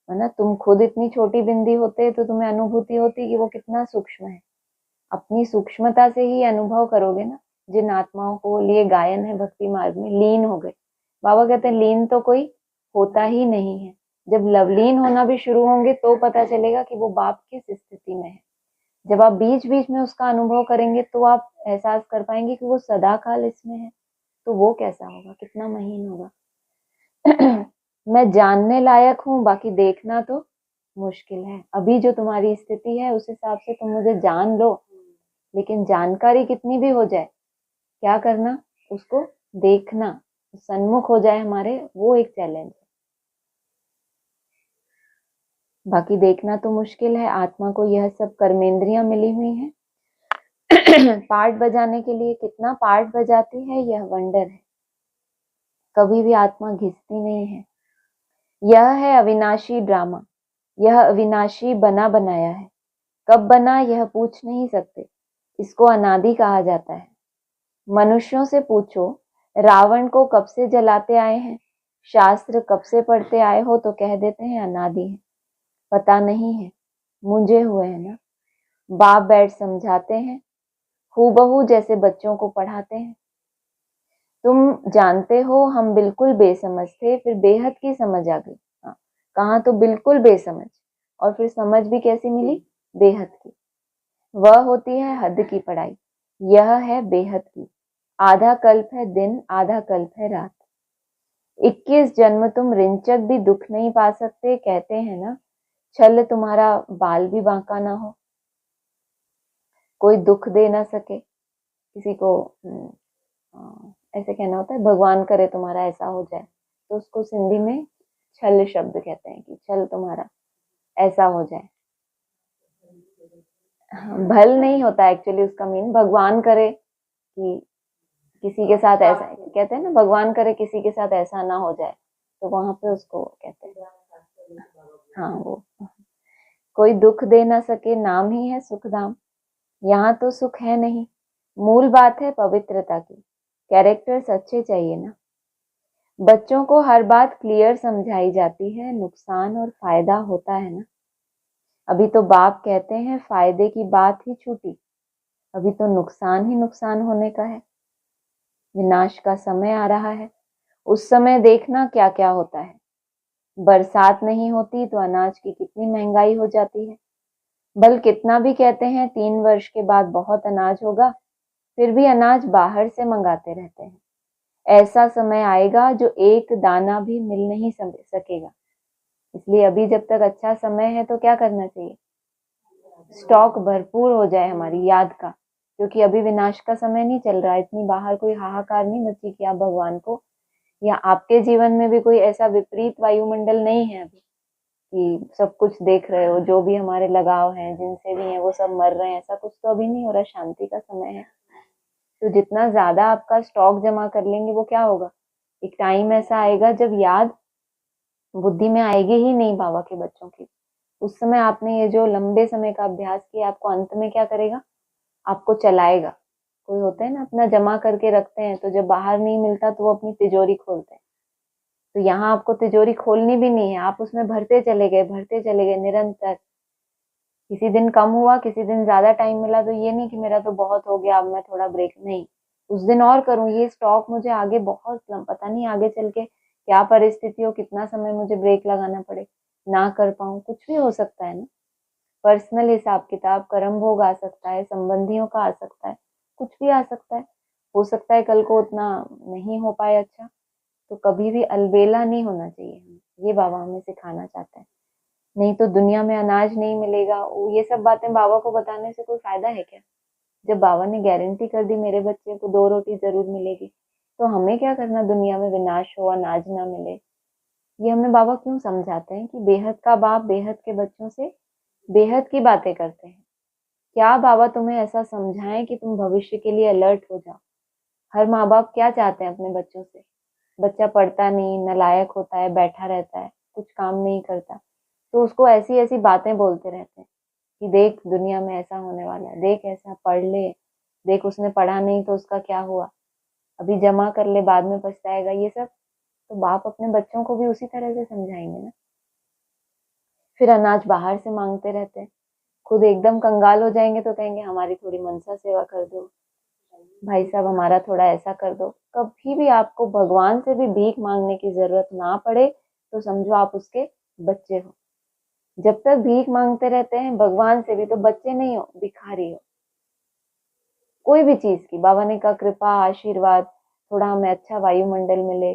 Speaker 1: है ना, तुम खुद इतनी छोटी बिंदी होते तो तुम्हें अनुभूति होती कि वो कितना सूक्ष्म है। अपनी सूक्ष्मता से ही अनुभव करोगे ना। जिन आत्माओं को लिए गायन है भक्ति मार्ग में, लीन हो गए। बाबा कहते हैं लीन तो कोई होता ही नहीं है। जब लवलीन होना भी शुरू होंगे तो पता चलेगा कि वो बाप किस स्थिति में है। जब आप बीच बीच में उसका अनुभव करेंगे तो आप एहसास कर पाएंगे कि वो सदा काल इसमें है। तो वो कैसा होगा, कितना महीन होगा। मैं जानने लायक हूँ, बाकी देखना तो मुश्किल है। अभी जो तुम्हारी स्थिति है उस हिसाब से तुम मुझे जान लो, लेकिन जानकारी कितनी भी हो जाए, क्या करना, उसको देखना, सन्मुख हो जाए हमारे, वो एक चैलेंज है। बाकी देखना तो मुश्किल है। आत्मा को यह सब कर्मेंद्रियां मिली हुई हैं। पार्ट बजाने के लिए कितना पार्ट बजाती है, यह वंडर है। कभी भी आत्मा घिसती नहीं है। यह है अविनाशी ड्रामा। यह अविनाशी बना बनाया है। कब बना यह पूछ नहीं सकते, इसको अनादि कहा जाता है। मनुष्यों से पूछो, रावण को कब से जलाते आए हैं, शास्त्र कब से पढ़ते आए हो, तो कह देते हैं अनादि है। पता नहीं है, मुंझे हुए हैं ना। बाप बैठ समझाते हैं, हूबहू जैसे बच्चों को पढ़ाते हैं। तुम जानते हो हम बिल्कुल बेसमझ थे, फिर बेहद की समझ आ गई। हाँ, कहाँ तो बिल्कुल बेसमझ, और फिर समझ भी कैसी मिली, बेहद की। वह होती है हद की पढ़ाई, यह है बेहद की। आधा कल्प है दिन, आधा कल्प है रात। 21 जन्म तुम रिंचक भी दुख नहीं पा सकते, कहते हैं ना, छल तुम्हारा बाल भी बांका ना हो। कोई दुख दे ना सके किसी को। ऐसे कहना होता है, भगवान करे तुम्हारा ऐसा हो जाए, तो उसको सिंधी में छल शब्द कहते हैं, कि छल तुम्हारा ऐसा हो जाए। भल नहीं होता एक्चुअली उसका मीन, भगवान करे कि किसी के साथ ऐसा, कहते हैं ना, भगवान करे किसी के साथ ऐसा ना हो जाए, तो वहां पे उसको कहते हैं। हाँ, वो कोई दुख दे ना सके, नाम ही है सुखधाम। यहाँ तो सुख है नहीं, मूल बात है पवित्रता की। कैरेक्टर्स अच्छे चाहिए ना। बच्चों को हर बात क्लियर समझाई जाती है, नुकसान और फायदा होता है ना। अभी तो बाप कहते हैं फायदे की बात ही छूटी, अभी तो नुकसान ही नुकसान होने का है। विनाश का समय आ रहा है, उस समय देखना क्या क्या होता है। बरसात नहीं होती तो अनाज की कितनी महंगाई हो जाती है। बल कितना भी कहते हैं 3 वर्ष के बाद बहुत अनाज होगा, फिर भी अनाज बाहर से मंगाते रहते हैं। ऐसा समय आएगा जो एक दाना भी मिल नहीं सकेगा। इसलिए अभी जब तक अच्छा समय है तो क्या करना चाहिए, स्टॉक भरपूर हो जाए हमारी याद का, क्योंकि अभी विनाश का समय नहीं चल रहा। इतनी बाहर कोई हाहाकार नहीं मची कि आप भगवान को, या आपके जीवन में भी कोई ऐसा विपरीत वायुमंडल नहीं है अभी कि सब कुछ देख रहे हो, जो भी हमारे लगाव हैं जिनसे भी हैं वो सब मर रहे हैं, ऐसा कुछ तो अभी नहीं हो रहा। शांति का समय है। तो जितना ज्यादा आपका स्टॉक जमा कर लेंगे, वो क्या होगा, एक टाइम ऐसा आएगा जब याद बुद्धि में आएगी ही नहीं बाबा के बच्चों की। उस समय आपने ये जो लंबे समय का अभ्यास किया, आपको अंत में क्या करेगा, आपको चलाएगा। कोई होते हैं ना, अपना जमा करके रखते हैं, तो जब बाहर नहीं मिलता तो वो अपनी तिजोरी खोलते हैं। तो यहाँ आपको तिजोरी खोलनी भी नहीं है, आप उसमें भरते चले गए निरंतर। किसी दिन कम हुआ, किसी दिन ज्यादा टाइम मिला, तो ये नहीं कि मेरा तो बहुत हो गया अब मैं थोड़ा ब्रेक, नहीं, उस दिन और करूं, ये स्टॉक मुझे आगे बहुत पता नहीं आगे चल के क्या परिस्थिति हो, कितना समय मुझे ब्रेक लगाना पड़े, ना कर पाऊं, कुछ भी हो सकता है ना। पर्सनल हिसाब किताब, कर्म भोग आ सकता है, संबंधियों का आ सकता है, कुछ भी आ सकता है। हो सकता है कल को उतना नहीं हो पाए अच्छा। तो कभी भी अलबेला नहीं होना चाहिए, ये बाबा हमें सिखाना चाहते हैं। नहीं तो दुनिया में अनाज नहीं मिलेगा। ये सब बातें बाबा को बताने से कोई फायदा है क्या, जब बाबा ने गारंटी कर दी मेरे बच्चे को 2 रोटी जरूर मिलेगी, तो हमें क्या करना, दुनिया में विनाश हो, अनाज ना मिले। ये हमें बाबा क्यों समझाते हैं कि बेहद का बाप बेहद के बच्चों से बेहद की बातें करते हैं। क्या बाबा तुम्हें ऐसा समझाएं कि तुम भविष्य के लिए अलर्ट हो जाओ। हर माँ बाप क्या चाहते हैं अपने बच्चों से? बच्चा पढ़ता नहीं, नालायक होता है, बैठा रहता है, कुछ काम नहीं करता, तो उसको ऐसी ऐसी बातें बोलते रहते हैं कि देख दुनिया में ऐसा होने वाला है, देख ऐसा पढ़ ले, देख उसने पढ़ा नहीं तो उसका क्या हुआ, अभी जमा कर ले बाद में पछताएगा। ये सब तो बाप अपने बच्चों को भी उसी तरह से समझाएंगे ना। फिर अनाज बाहर से मांगते रहते हैं, खुद एकदम कंगाल हो जाएंगे तो कहेंगे हमारी थोड़ी मनसा सेवा कर दो, भाई साहब हमारा थोड़ा ऐसा कर दो। कभी भी आपको भगवान से भी भीख मांगने की जरूरत ना पड़े तो समझो आप उसके बच्चे हो। जब तक भीख मांगते रहते हैं भगवान से भी, तो बच्चे नहीं हो, भिखारी हो। कोई भी चीज की बाबा ने कहा कृपा आशीर्वाद, थोड़ा हमें अच्छा वायुमंडल मिले,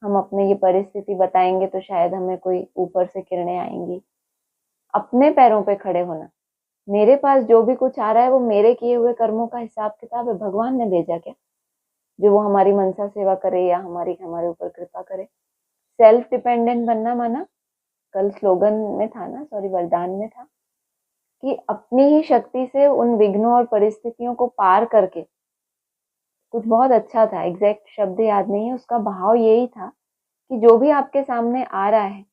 Speaker 1: हम अपने ये परिस्थिति बताएंगे तो शायद हमें कोई ऊपर से किरणें आएंगी। अपने पैरों पे खड़े होना। मेरे पास जो भी कुछ आ रहा है वो मेरे किए हुए कर्मों का हिसाब किताब है, भगवान ने भेजा क्या जो वो हमारी मनसा सेवा करे या हमारे ऊपर कृपा करे। सेल्फ डिपेंडेंट बनना माना, कल स्लोगन में था ना, सॉरी वरदान में था कि अपनी ही शक्ति से उन विघ्नों और परिस्थितियों को पार करके, कुछ बहुत अच्छा था, एग्जैक्ट शब्द याद नहीं है, उसका भाव यही था कि जो भी आपके सामने आ रहा है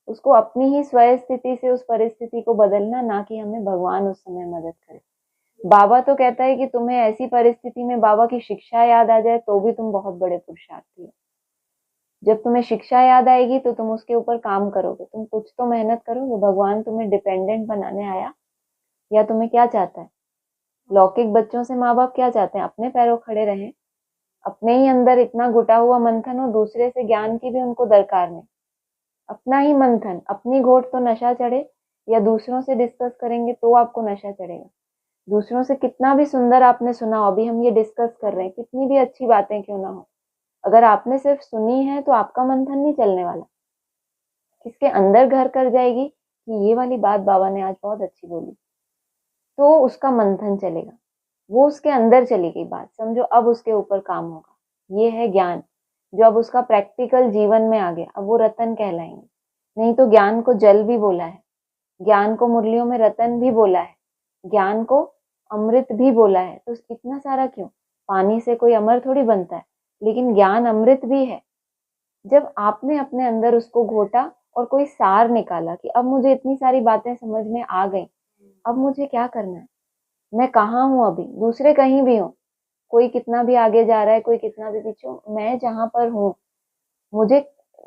Speaker 1: उसको अपनी ही स्वयं स्थिति से उस परिस्थिति को बदलना, ना कि हमें भगवान उस समय मदद करे। बाबा तो कहता है कि तुम्हें ऐसी परिस्थिति में बाबा की शिक्षा याद आ जाए तो भी तुम बहुत बड़े पुरुषार्थी हो। जब तुम्हें शिक्षा याद आएगी तो तुम उसके ऊपर काम करोगे, तुम कुछ तो मेहनत करोगे। भगवान तुम्हें डिपेंडेंट बनाने आया या तुम्हें क्या चाहता है? लौकिक बच्चों से माँ बाप क्या चाहते हैं? अपने पैरों खड़े रहें, अपने ही अंदर इतना घुटा हुआ मंथन हो, दूसरे से ज्ञान की भी उनको दरकार नहीं। अपना ही मंथन, अपनी घोट तो नशा चढ़े, या दूसरों से डिस्कस करेंगे तो आपको नशा चढ़ेगा। दूसरों से कितना भी सुंदर आपने सुना हो, अभी हम ये डिस्कस कर रहे हैं, कितनी भी अच्छी बातें क्यों ना हो, अगर आपने सिर्फ सुनी है तो आपका मंथन नहीं चलने वाला। किसके अंदर घर कर जाएगी कि ये वाली बात बाबा ने आज बहुत अच्छी बोली, तो उसका मंथन चलेगा, वो उसके अंदर चली गई बात, समझो अब उसके ऊपर काम होगा। ये है ज्ञान जो अब उसका प्रैक्टिकल जीवन में आ गया, अब वो रतन कहलाएंगे। नहीं तो ज्ञान को जल भी बोला है, ज्ञान को मुरलियों में रतन भी बोला है, ज्ञान को अमृत भी बोला है, तो इतना सारा क्यों? पानी से कोई अमर थोड़ी बनता है, लेकिन ज्ञान अमृत भी है। जब आपने अपने अंदर उसको घोटा और कोई सार निकाला कि अब मुझे इतनी सारी बातें समझ में आ गई, अब मुझे क्या करना है, मैं कहाँ हूँ अभी, दूसरे कहीं भी हो, कोई कितना भी आगे जा रहा है, कोई कितना भी पीछे हो, मैं जहां पर हूँ, मुझे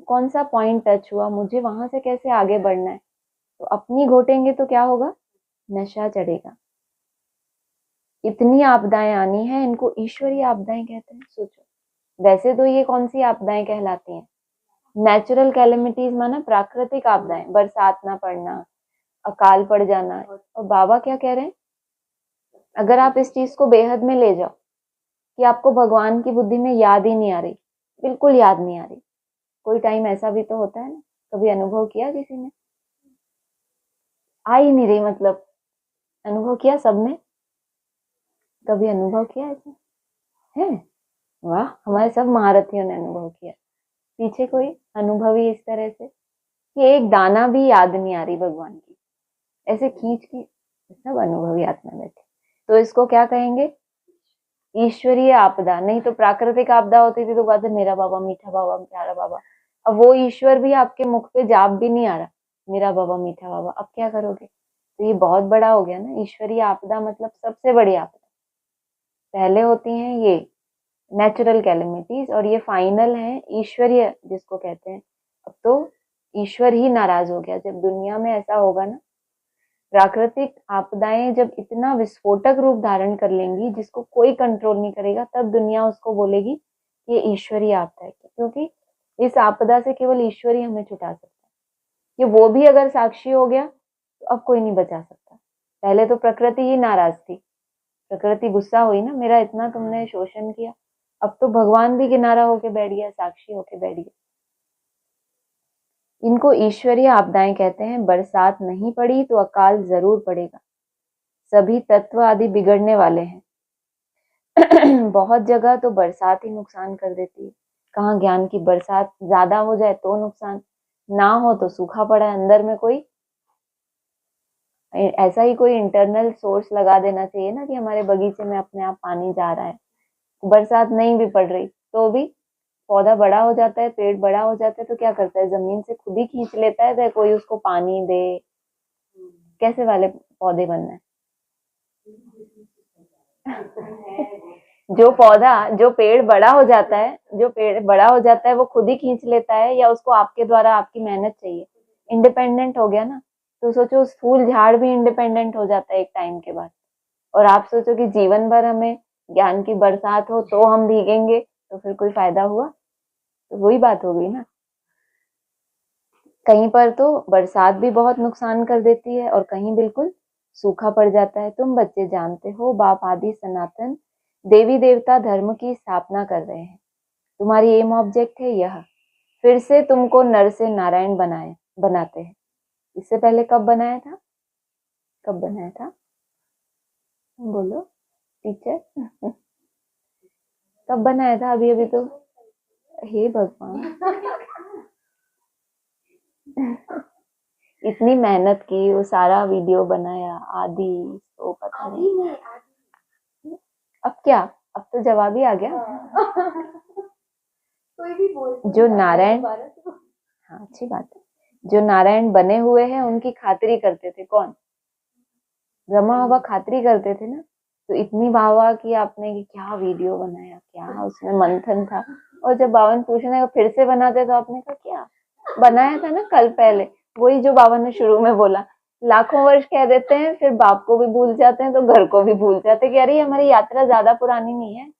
Speaker 1: कौन सा पॉइंट टच हुआ, मुझे वहां से कैसे आगे बढ़ना है, तो अपनी घोटेंगे तो क्या होगा? नशा चढ़ेगा। इतनी आपदाएं आनी है, इनको ईश्वरीय आपदाएं कहते हैं। सोचो, वैसे तो ये कौन सी आपदाएं कहलाती हैं? नेचुरल कैलेमिटीज माना प्राकृतिक आपदाएं, बरसात ना पड़ना, अकाल पड़ जाना। और बाबा क्या कह रहे हैं? अगर आप इस चीज को बेहद में ले जाओ कि आपको भगवान की बुद्धि में याद ही नहीं आ रही, बिल्कुल याद नहीं आ रही, कोई टाइम ऐसा भी तो होता है ना, कभी अनुभव किया किसी ने? आ ही नहीं रही, मतलब अनुभव किया सबने? कभी अनुभव किया ऐसा है? वाह, हमारे सब महारथियों ने अनुभव किया। पीछे कोई अनुभवी इस तरह से कि एक दाना भी याद नहीं आ रही भगवान की, ऐसे खींच के सब अनुभवी आत्मा बैठे, तो इसको क्या कहेंगे? ईश्वरीय आपदा। नहीं तो प्राकृतिक आपदा होती थी तो कहते मेरा बाबा मीठा बाबा, प्यारा बाबा। अब वो ईश्वर भी आपके मुख पे जाप भी नहीं आ रहा, मेरा बाबा मीठा बाबा, अब क्या करोगे? तो ये बहुत बड़ा हो गया ना। ईश्वरीय आपदा मतलब सबसे बड़ी आपदा। पहले होती हैं ये नेचुरल कैलेमिटीज, और ये फाइनल है ईश्वरीय जिसको कहते हैं। अब तो ईश्वर ही नाराज हो गया जब दुनिया में ऐसा होगा ना। प्राकृतिक आपदाएं जब इतना विस्फोटक रूप धारण कर लेंगी जिसको कोई कंट्रोल नहीं करेगा, तब दुनिया उसको बोलेगी ये ईश्वरीय आपदा है, क्योंकि इस आपदा से केवल ईश्वर ही हमें छुटा सकता है। कि वो भी अगर साक्षी हो गया तो अब कोई नहीं बचा सकता। पहले तो प्रकृति ही नाराज थी, प्रकृति गुस्सा हुई ना, मेरा इतना तुमने शोषण किया। अब तो भगवान भी किनारा होके बैठ गया, साक्षी होके बैठ गया। इनको ईश्वरीय आपदाएं कहते हैं। बरसात नहीं पड़ी तो अकाल जरूर पड़ेगा, सभी तत्व आदि बिगड़ने वाले हैं। बहुत जगह तो बरसात ही नुकसान कर देती है। कहाँ ज्ञान की बरसात ज्यादा हो जाए तो नुकसान, ना हो तो सूखा पड़ा है, अंदर में कोई ऐसा ही कोई इंटरनल सोर्स लगा देना चाहिए ना कि हमारे बगीचे में अपने आप पानी जा रहा है। बरसात नहीं भी पड़ रही तो भी पौधा बड़ा हो जाता है, पेड़ बड़ा हो जाता है तो क्या करता है, जमीन से खुद ही खींच लेता है, तो कोई उसको पानी दे। कैसे वाले पौधे बनना है? जो पेड़ बड़ा हो जाता है, जो पेड़ बड़ा हो जाता है वो खुद ही खींच लेता है या उसको आपके द्वारा आपकी मेहनत चाहिए? इंडिपेंडेंट हो गया ना। तो सोचो उस फूल झाड़ भी इंडिपेंडेंट हो जाता है एक टाइम के बाद। और आप सोचो कि जीवन भर हमें ज्ञान की बरसात हो तो हम भीगेंगे, तो फिर कोई फायदा हुआ? तो वही बात हो गई ना। कहीं पर तो बरसात भी बहुत नुकसान कर देती है और कहीं बिल्कुल सूखा पड़ जाता है। तुम बच्चे जानते हो, बाप आदि सनातन देवी देवता धर्म की स्थापना कर रहे हैं। तुम्हारी एम ऑब्जेक्ट है यह, फिर से तुमको नर से नारायण बनाते हैं। इससे पहले कब बनाया था? कब बनाया था? बोलो टीचर। कब बनाया था? अभी अभी तो। हे भगवान। इतनी मेहनत की, वो सारा वीडियो बनाया आदि, तो पता नहीं अब क्या। अब तो जवाब ही आ गया।
Speaker 2: कोई भी बोल
Speaker 1: जो नारायण, हाँ अच्छी बात है, जो नारायण बने हुए हैं उनकी खातिरी करते थे। कौन? ब्रह्मा बाबा खातिरी करते थे ना। तो इतनी वाह वाह की आपने कि क्या वीडियो बनाया, क्या उसमें मंथन था। और जब बाबा ने पूछने का फिर से बनाते तो आपने कहा क्या बनाया था ना कल पहले, वही जो बाबा ने शुरू में बोला। लाखों वर्ष कह देते हैं, फिर बाप को भी भूल जाते हैं तो घर को भी भूल जाते हैं कि अरे हमारी यात्रा ज्यादा पुरानी नहीं है,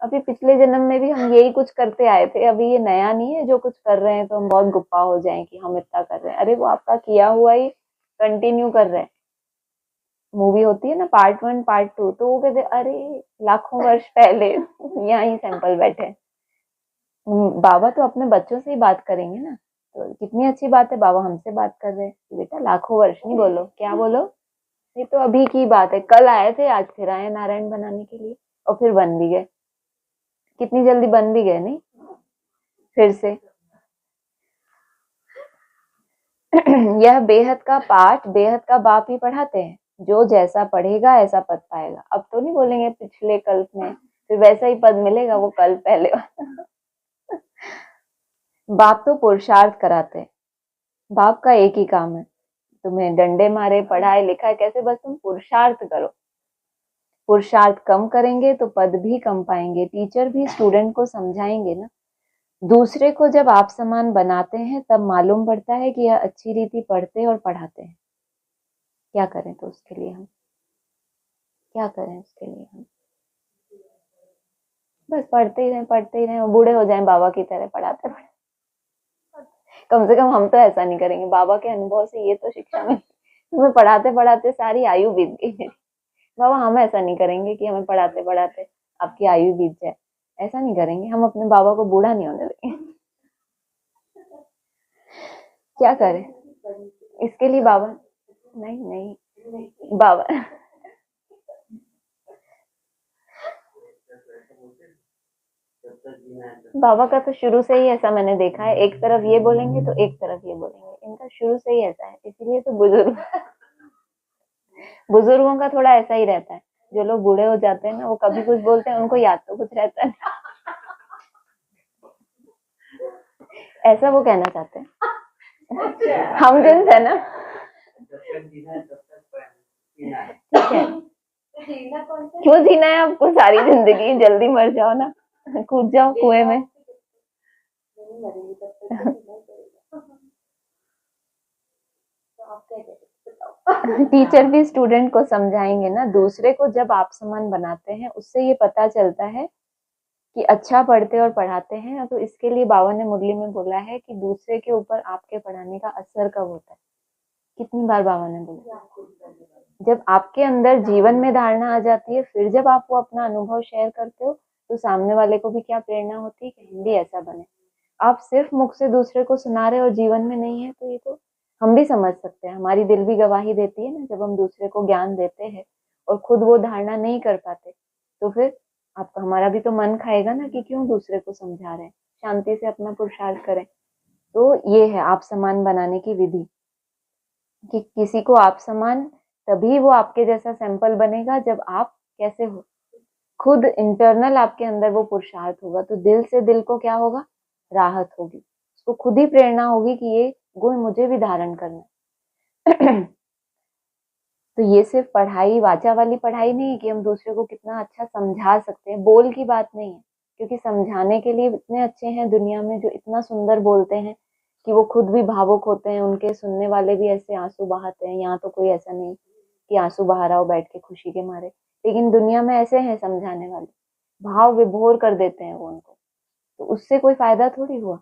Speaker 1: अभी पिछले जन्म में भी हम यही कुछ करते आए थे, अभी ये नया नहीं है जो कुछ कर रहे हैं तो हम बहुत गुप्पा हो जाएं कि हम इतना कर रहे हैं। अरे वो आपका किया हुआ ही कंटिन्यू कर रहे हैं। मूवी होती है ना पार्ट 1 पार्ट 2, तो वो कहते अरे लाखों वर्ष पहले यहाँ ही सैंपल बैठे हैं। बाबा तो अपने बच्चों से ही बात करेंगे ना, तो कितनी अच्छी बात है बाबा हमसे बात कर रहे हैं कि बेटा लाखों वर्ष नहीं, बोलो क्या बोलो, ये तो अभी की बात है, कल आए थे आज फिर आए नारायण बनाने के लिए और फिर बन भी गए। कितनी जल्दी बन भी गए नहीं फिर से। यह बेहद का पाठ बेहद का बाप ही पढ़ाते हैं, जो जैसा पढ़ेगा ऐसा पद पाएगा। अब तो नहीं बोलेंगे पिछले कल्प में फिर वैसा ही पद मिलेगा, वो कल पहले। बाप तो पुरुषार्थ कराते हैं। बाप का एक ही काम है, तुम्हें डंडे मारे पढ़ाए लिखाए कैसे, बस तुम पुरुषार्थ करो। पुरुषार्थ कम करेंगे तो पद भी कम पाएंगे। टीचर भी स्टूडेंट को समझाएंगे ना। दूसरे को जब आप समान बनाते हैं तब मालूम पड़ता है कि यह अच्छी रीति पढ़ते और पढ़ाते हैं। क्या करें तो उसके लिए हम, क्या करें उसके लिए हम? बस पढ़ते ही रहें और बूढ़े हो जाएं बाबा की तरह पढ़ाते पढ़ाते। कम से कम हम तो ऐसा नहीं करेंगे। बाबा के अनुभव से ये तो शिक्षा मिली, तुम्हें पढ़ाते पढ़ाते सारी आयु बीत गई मेरी। बाबा हम ऐसा नहीं करेंगे कि हमें पढ़ाते पढ़ाते आपकी आयु बीत जाए, ऐसा नहीं करेंगे। हम अपने बाबा को बूढ़ा नहीं होने देंगे। क्या करें इसके लिए बाबा? नहीं नहीं बाबा, बाबा का तो शुरू से ही ऐसा मैंने देखा है, एक तरफ ये बोलेंगे तो एक तरफ ये बोलेंगे, इनका शुरू से ही ऐसा है। इसीलिए तो बुजुर्गों का थोड़ा ऐसा ही रहता है। जो लोग बूढ़े हो जाते हैं ना, वो कभी कुछ बोलते हैं उनको याद तो कुछ रहता है। ऐसा वो कहना चाहते हैं। हम जिनस है ना, ठीक है। क्यों जीना है आपको सारी जिंदगी, जल्दी मर जाओ ना, कूद जाओ कुएं में। टीचर भी स्टूडेंट को समझाएंगे ना। दूसरे को जब आप समान बनाते हैं उससे ये पता चलता है कि अच्छा पढ़ते और पढ़ाते हैं। तो इसके लिए बाबा ने मुरली में बोला है कि दूसरे के ऊपर आपके पढ़ाने का असर कब होता है। कितनी बार बाबा ने बोला, जब आपके अंदर जीवन में धारणा आ जाती है, फिर जब आप वो अपना अनुभव शेयर करते हो तो सामने वाले को भी क्या प्रेरणा होती है कि हम भी ऐसा बने। आप सिर्फ मुख से दूसरे को सुना रहे और जीवन में नहीं है, तो ये तो हम भी समझ सकते हैं, हमारी दिल भी गवाही देती है ना। जब हम दूसरे को ज्ञान देते हैं और खुद वो धारणा नहीं कर पाते, तो फिर आपका हमारा भी तो मन खाएगा ना कि क्यों दूसरे को समझा रहे हैं, शांति से अपना पुरुषार्थ करें। तो ये है आप समान बनाने की विधि, कि किसी को आप समान तभी वो आपके जैसा सैंपल बनेगा जब आप कैसे हो, खुद इंटरनल आपके अंदर वो पुरुषार्थ होगा, तो दिल से दिल को क्या होगा, राहत होगी, उसको खुद ही प्रेरणा होगी कि ये गुण मुझे भी धारण करना है। तो ये सिर्फ पढ़ाई, वाचा वाली पढ़ाई नहीं है कि हम दूसरे को कितना अच्छा समझा सकते हैं, बोल की बात नहीं है, क्योंकि समझाने के लिए इतने अच्छे हैं दुनिया में जो इतना सुंदर बोलते हैं कि वो खुद भी भावुक होते हैं, उनके सुनने वाले भी ऐसे आंसू बहाते हैं। यहाँ तो कोई ऐसा नहीं कि आंसू बहा रहा हो बैठ के खुशी के मारे, लेकिन दुनिया में ऐसे हैं समझाने वाले, भाव विभोर कर देते हैं वो उनको, तो उससे कोई फायदा थोड़ी हुआ।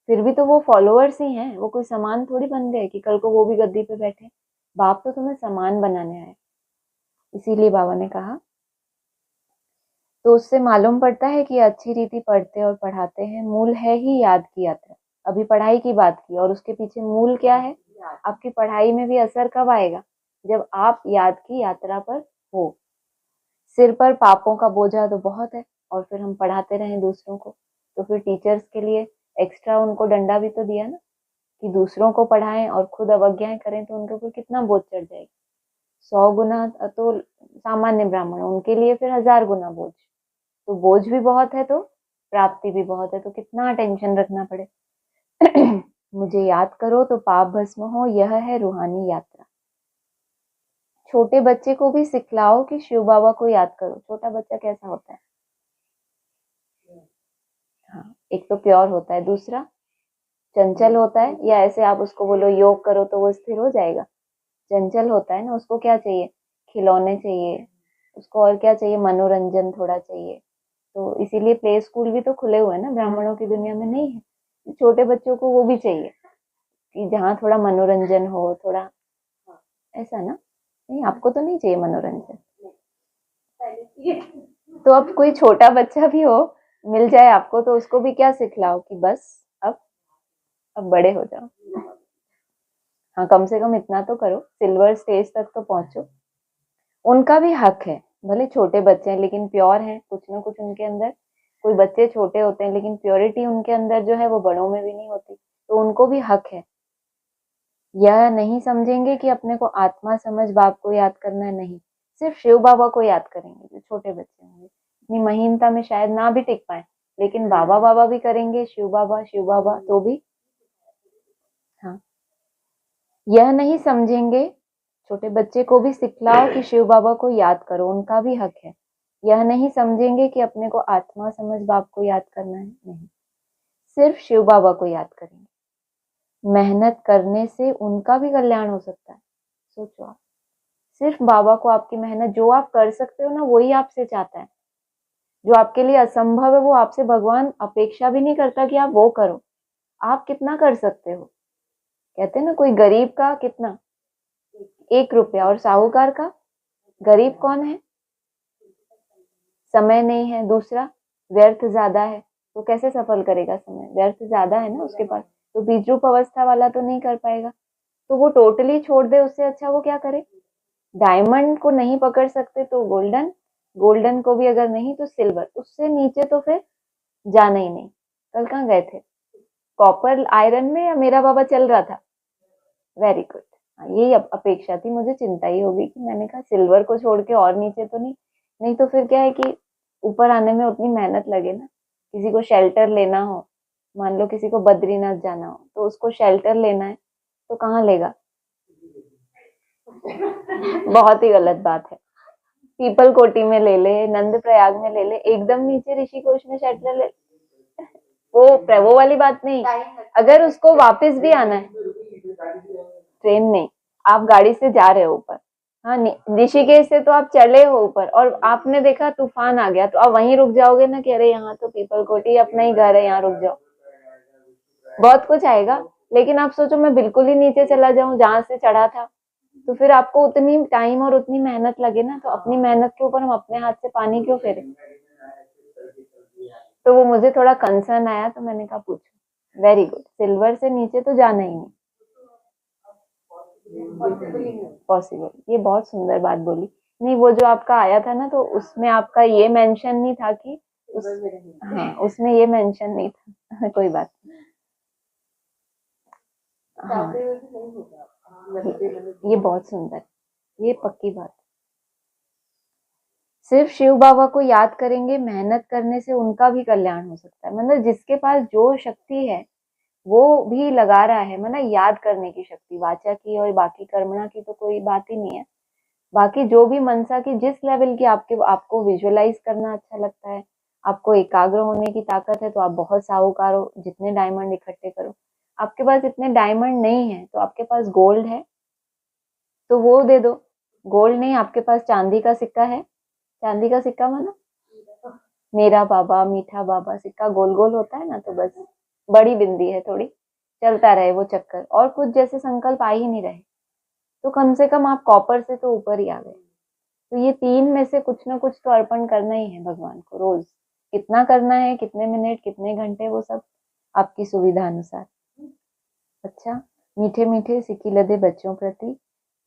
Speaker 1: फिर भी तो वो फॉलोअर्स ही हैं, वो कोई सामान थोड़ी बन गए कि कल को वो भी गद्दी पे बैठे। बाप तो तुम्हें सामान बनाने आए, इसीलिए बाबा ने कहा। तो उससे मालूम पड़ता है कि अच्छी रीति पढ़ते और पढ़ाते हैं, मूल है ही याद की यात्रा। अभी पढ़ाई की बात की, और उसके पीछे मूल क्या है, आपकी पढ़ाई में भी असर कब आएगा, जब आप याद की यात्रा पर हो। सिर पर पापों का बोझा तो बहुत है, और फिर हम पढ़ाते रहें दूसरों को, तो फिर टीचर्स के लिए एक्स्ट्रा उनको डंडा भी तो दिया ना, कि दूसरों को पढ़ाएं और खुद अवज्ञाएं करें तो उनके ऊपर कितना बोझ चढ़ जाएगा। 100 गुना तो सामान्य ब्राह्मण, उनके लिए फिर 1000 गुना बोझ। तो बोझ भी बहुत है तो प्राप्ति भी बहुत है, तो कितना टेंशन रखना पड़े। मुझे याद करो तो पाप भस्म हो, यह है रूहानी यात्रा। छोटे बच्चे को भी सिखलाओ कि शिव बाबा को याद करो। छोटा बच्चा कैसा होता है, हाँ, एक तो प्योर होता है, दूसरा चंचल होता है, या ऐसे आप उसको बोलो योग करो तो वो स्थिर हो जाएगा। चंचल होता है ना, उसको क्या चाहिए, खिलौने चाहिए, उसको और क्या चाहिए, मनोरंजन थोड़ा चाहिए। तो इसीलिए प्ले स्कूल भी तो खुले हुए हैं ना, ब्राह्मणों की दुनिया में नहीं है। छोटे बच्चों को वो भी चाहिए कि जहाँ थोड़ा मनोरंजन हो, थोड़ा ऐसा ना। नहीं, आपको तो नहीं चाहिए मनोरंजन, तो अब कोई छोटा बच्चा भी हो, मिल जाए आपको, तो उसको भी क्या सिखलाओ कि बस अब बड़े हो जाओ। हाँ, कम से कम इतना तो करो, सिल्वर स्टेज तक तो पहुंचो। उनका भी हक है, भले छोटे बच्चे हैं लेकिन प्योर हैं, कुछ ना कुछ उनके अंदर। कोई बच्चे छोटे होते हैं लेकिन प्योरिटी उनके अंदर जो है वो बड़ों में भी नहीं होती, तो उनको भी हक है। यह नहीं समझेंगे कि अपने को आत्मा समझ बाप को याद करना है, नहीं, सिर्फ शिव बाबा को याद करेंगे। जो छोटे बच्चे होंगे इतनी महीनता में शायद ना भी टिक पाए, लेकिन बाबा बाबा भी करेंगे, शिव बाबा तो भी। हाँ, यह नहीं समझेंगे, छोटे बच्चे को भी सिखलाओ कि शिव बाबा को याद करो, उनका भी हक है। यह नहीं समझेंगे कि अपने को आत्मा समझ बाप को याद करना है, नहीं, सिर्फ शिव बाबा को याद करेंगे। मेहनत करने से उनका भी कल्याण हो सकता है। सोचो आप, सिर्फ बाबा को आपकी मेहनत, जो आप कर सकते हो ना वही आपसे चाहता है। जो आपके लिए असंभव है वो आपसे भगवान अपेक्षा भी नहीं करता कि आप वो करो। आप कितना कर सकते हो, कहते हैं ना, कोई गरीब का कितना, 1 रुपया, और साहूकार का, गरीब कौन है, समय नहीं है, दूसरा व्यर्थ ज्यादा है, तो कैसे सफल करेगा, समय व्यर्थ ज्यादा है ना उसके पास, तो बीज रूप अवस्था वाला तो नहीं कर पाएगा। तो वो टोटली छोड़ दे, उससे अच्छा वो क्या करे। डायमंड को नहीं पकड़ सकते तो गोल्डन, गोल्डन को भी अगर नहीं तो सिल्वर, उससे नीचे तो फिर जाना ही नहीं। कल कहाँ गए थे, कॉपर आयरन में, या मेरा बाबा चल रहा था, वेरी गुड। यही अपेक्षा थी, मुझे चिंता ही होगी कि मैंने कहा सिल्वर को छोड़ के और नीचे तो नहीं। नहीं तो फिर क्या है कि ऊपर आने में उतनी मेहनत लगे ना, किसी को शेल्टर लेना हो, मान लो किसी को बद्रीनाथ जाना हो तो उसको शेल्टर लेना है, तो कहाँ लेगा, बहुत ही गलत बात है। पीपल कोटी में ले ले, नंद प्रयाग में ले ले, एकदम नीचे ऋषिकोश में शेल्टर ले, वो वाली बात नहीं। अगर उसको वापस भी आना है, ट्रेन नहीं, आप गाड़ी से जा रहे हो ऊपर, हाँ, ऋषिकेश से तो आप चले हो ऊपर, और आपने देखा तूफान आ गया, तो आप वहीं रुक जाओगे ना कि अरे यहाँ तो पीपल कोटी अपना ही घर है, यहाँ रुक जाओ, बहुत कुछ आएगा। लेकिन आप सोचो मैं बिल्कुल ही नीचे चला जाऊं जहां से चढ़ा था, तो फिर आपको उतनी टाइम और उतनी मेहनत लगे ना, तो अपनी मेहनत के ऊपर हम अपने हाथ से पानी क्यों फेरे। तो वो मुझे थोड़ा कंसर्न आया, तो मैंने कहा पूछो। वेरी गुड, सिल्वर से नीचे तो जाना ही नहीं, पॉसिबल। ये बहुत सुंदर बात बोली। नहीं, वो जो आपका आया था ना, तो उसमें आपका ये मेंशन नहीं था कि हाँ, उसमें ये मेंशन नहीं था। कोई बात नहीं। हाँ, ये बहुत सुंदर। ये पक्की बात। सिर्फ शिव बाबा को याद करेंगे, मेहनत करने से उनका भी कल्याण हो सकता है। मतलब जिसके पास जो शक्ति है वो भी लगा रहा है, मतलब याद करने की शक्ति, वाचा की और बाकी कर्मणा की तो कोई बात ही नहीं है। बाकी जो भी मनसा की जिस लेवल की आपको विजुअलाइज करना अच्छा लगता है, आपको एकाग्र होने की ताकत है, तो आप बहुत साहूकार हो, जितने डायमंड इकट्ठे करो। आपके पास इतने डायमंड नहीं है तो आपके पास गोल्ड है तो वो दे दो। गोल्ड नहीं, आपके पास चांदी का सिक्का है। चांदी का सिक्का माना मेरा बाबा, मीठा बाबा, सिक्का गोल गोल होता है ना, तो बस बड़ी बिंदी है थोड़ी, चलता रहे वो चक्कर, और कुछ जैसे संकल्प आ ही नहीं रहे, तो कम से कम आप कॉपर से तो ऊपर ही आ गए। तो ये 3 में से कुछ ना कुछ तो अर्पण करना ही है भगवान को रोज। कितना करना है, कितने मिनट, कितने घंटे, वो सब आपकी सुविधा अनुसार। अच्छा, मीठे मीठे सिक्की लदे बच्चों प्रति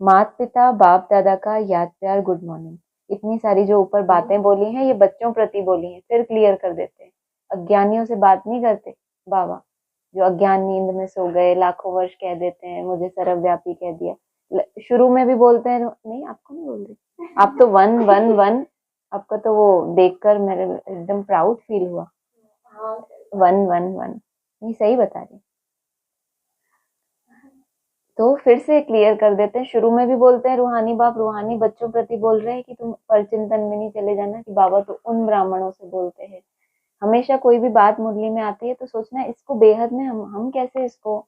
Speaker 1: माता पिता बाप दादा का याद प्यार गुड मॉर्निंग। इतनी सारी जो ऊपर बातें बोली हैं ये बच्चों प्रति बोली हैं, फिर क्लियर कर देते हैं। अज्ञानियों से बात नहीं करते बाबा, जो अज्ञान नींद में सो गए, लाखों वर्ष कह देते हैं, मुझे सर्वव्यापी कह दिया। शुरू में भी बोलते हैं, नहीं आपको नहीं बोल रही, आप तो वन वन वन। आपका तो वो देखकर मेरे एकदम प्राउड फील हुआ। वन वन वन, नहीं सही बता रही। तो फिर से क्लियर कर देते हैं, शुरू में भी बोलते हैं रूहानी बाप रूहानी बच्चों प्रति बोल रहे हैं कि तुम परचिंतन में नहीं चले जाना कि बाबा तो उन ब्राह्मणों से बोलते हैं। हमेशा कोई भी बात मुरली में आती है तो सोचना इसको बेहद में हम कैसे इसको,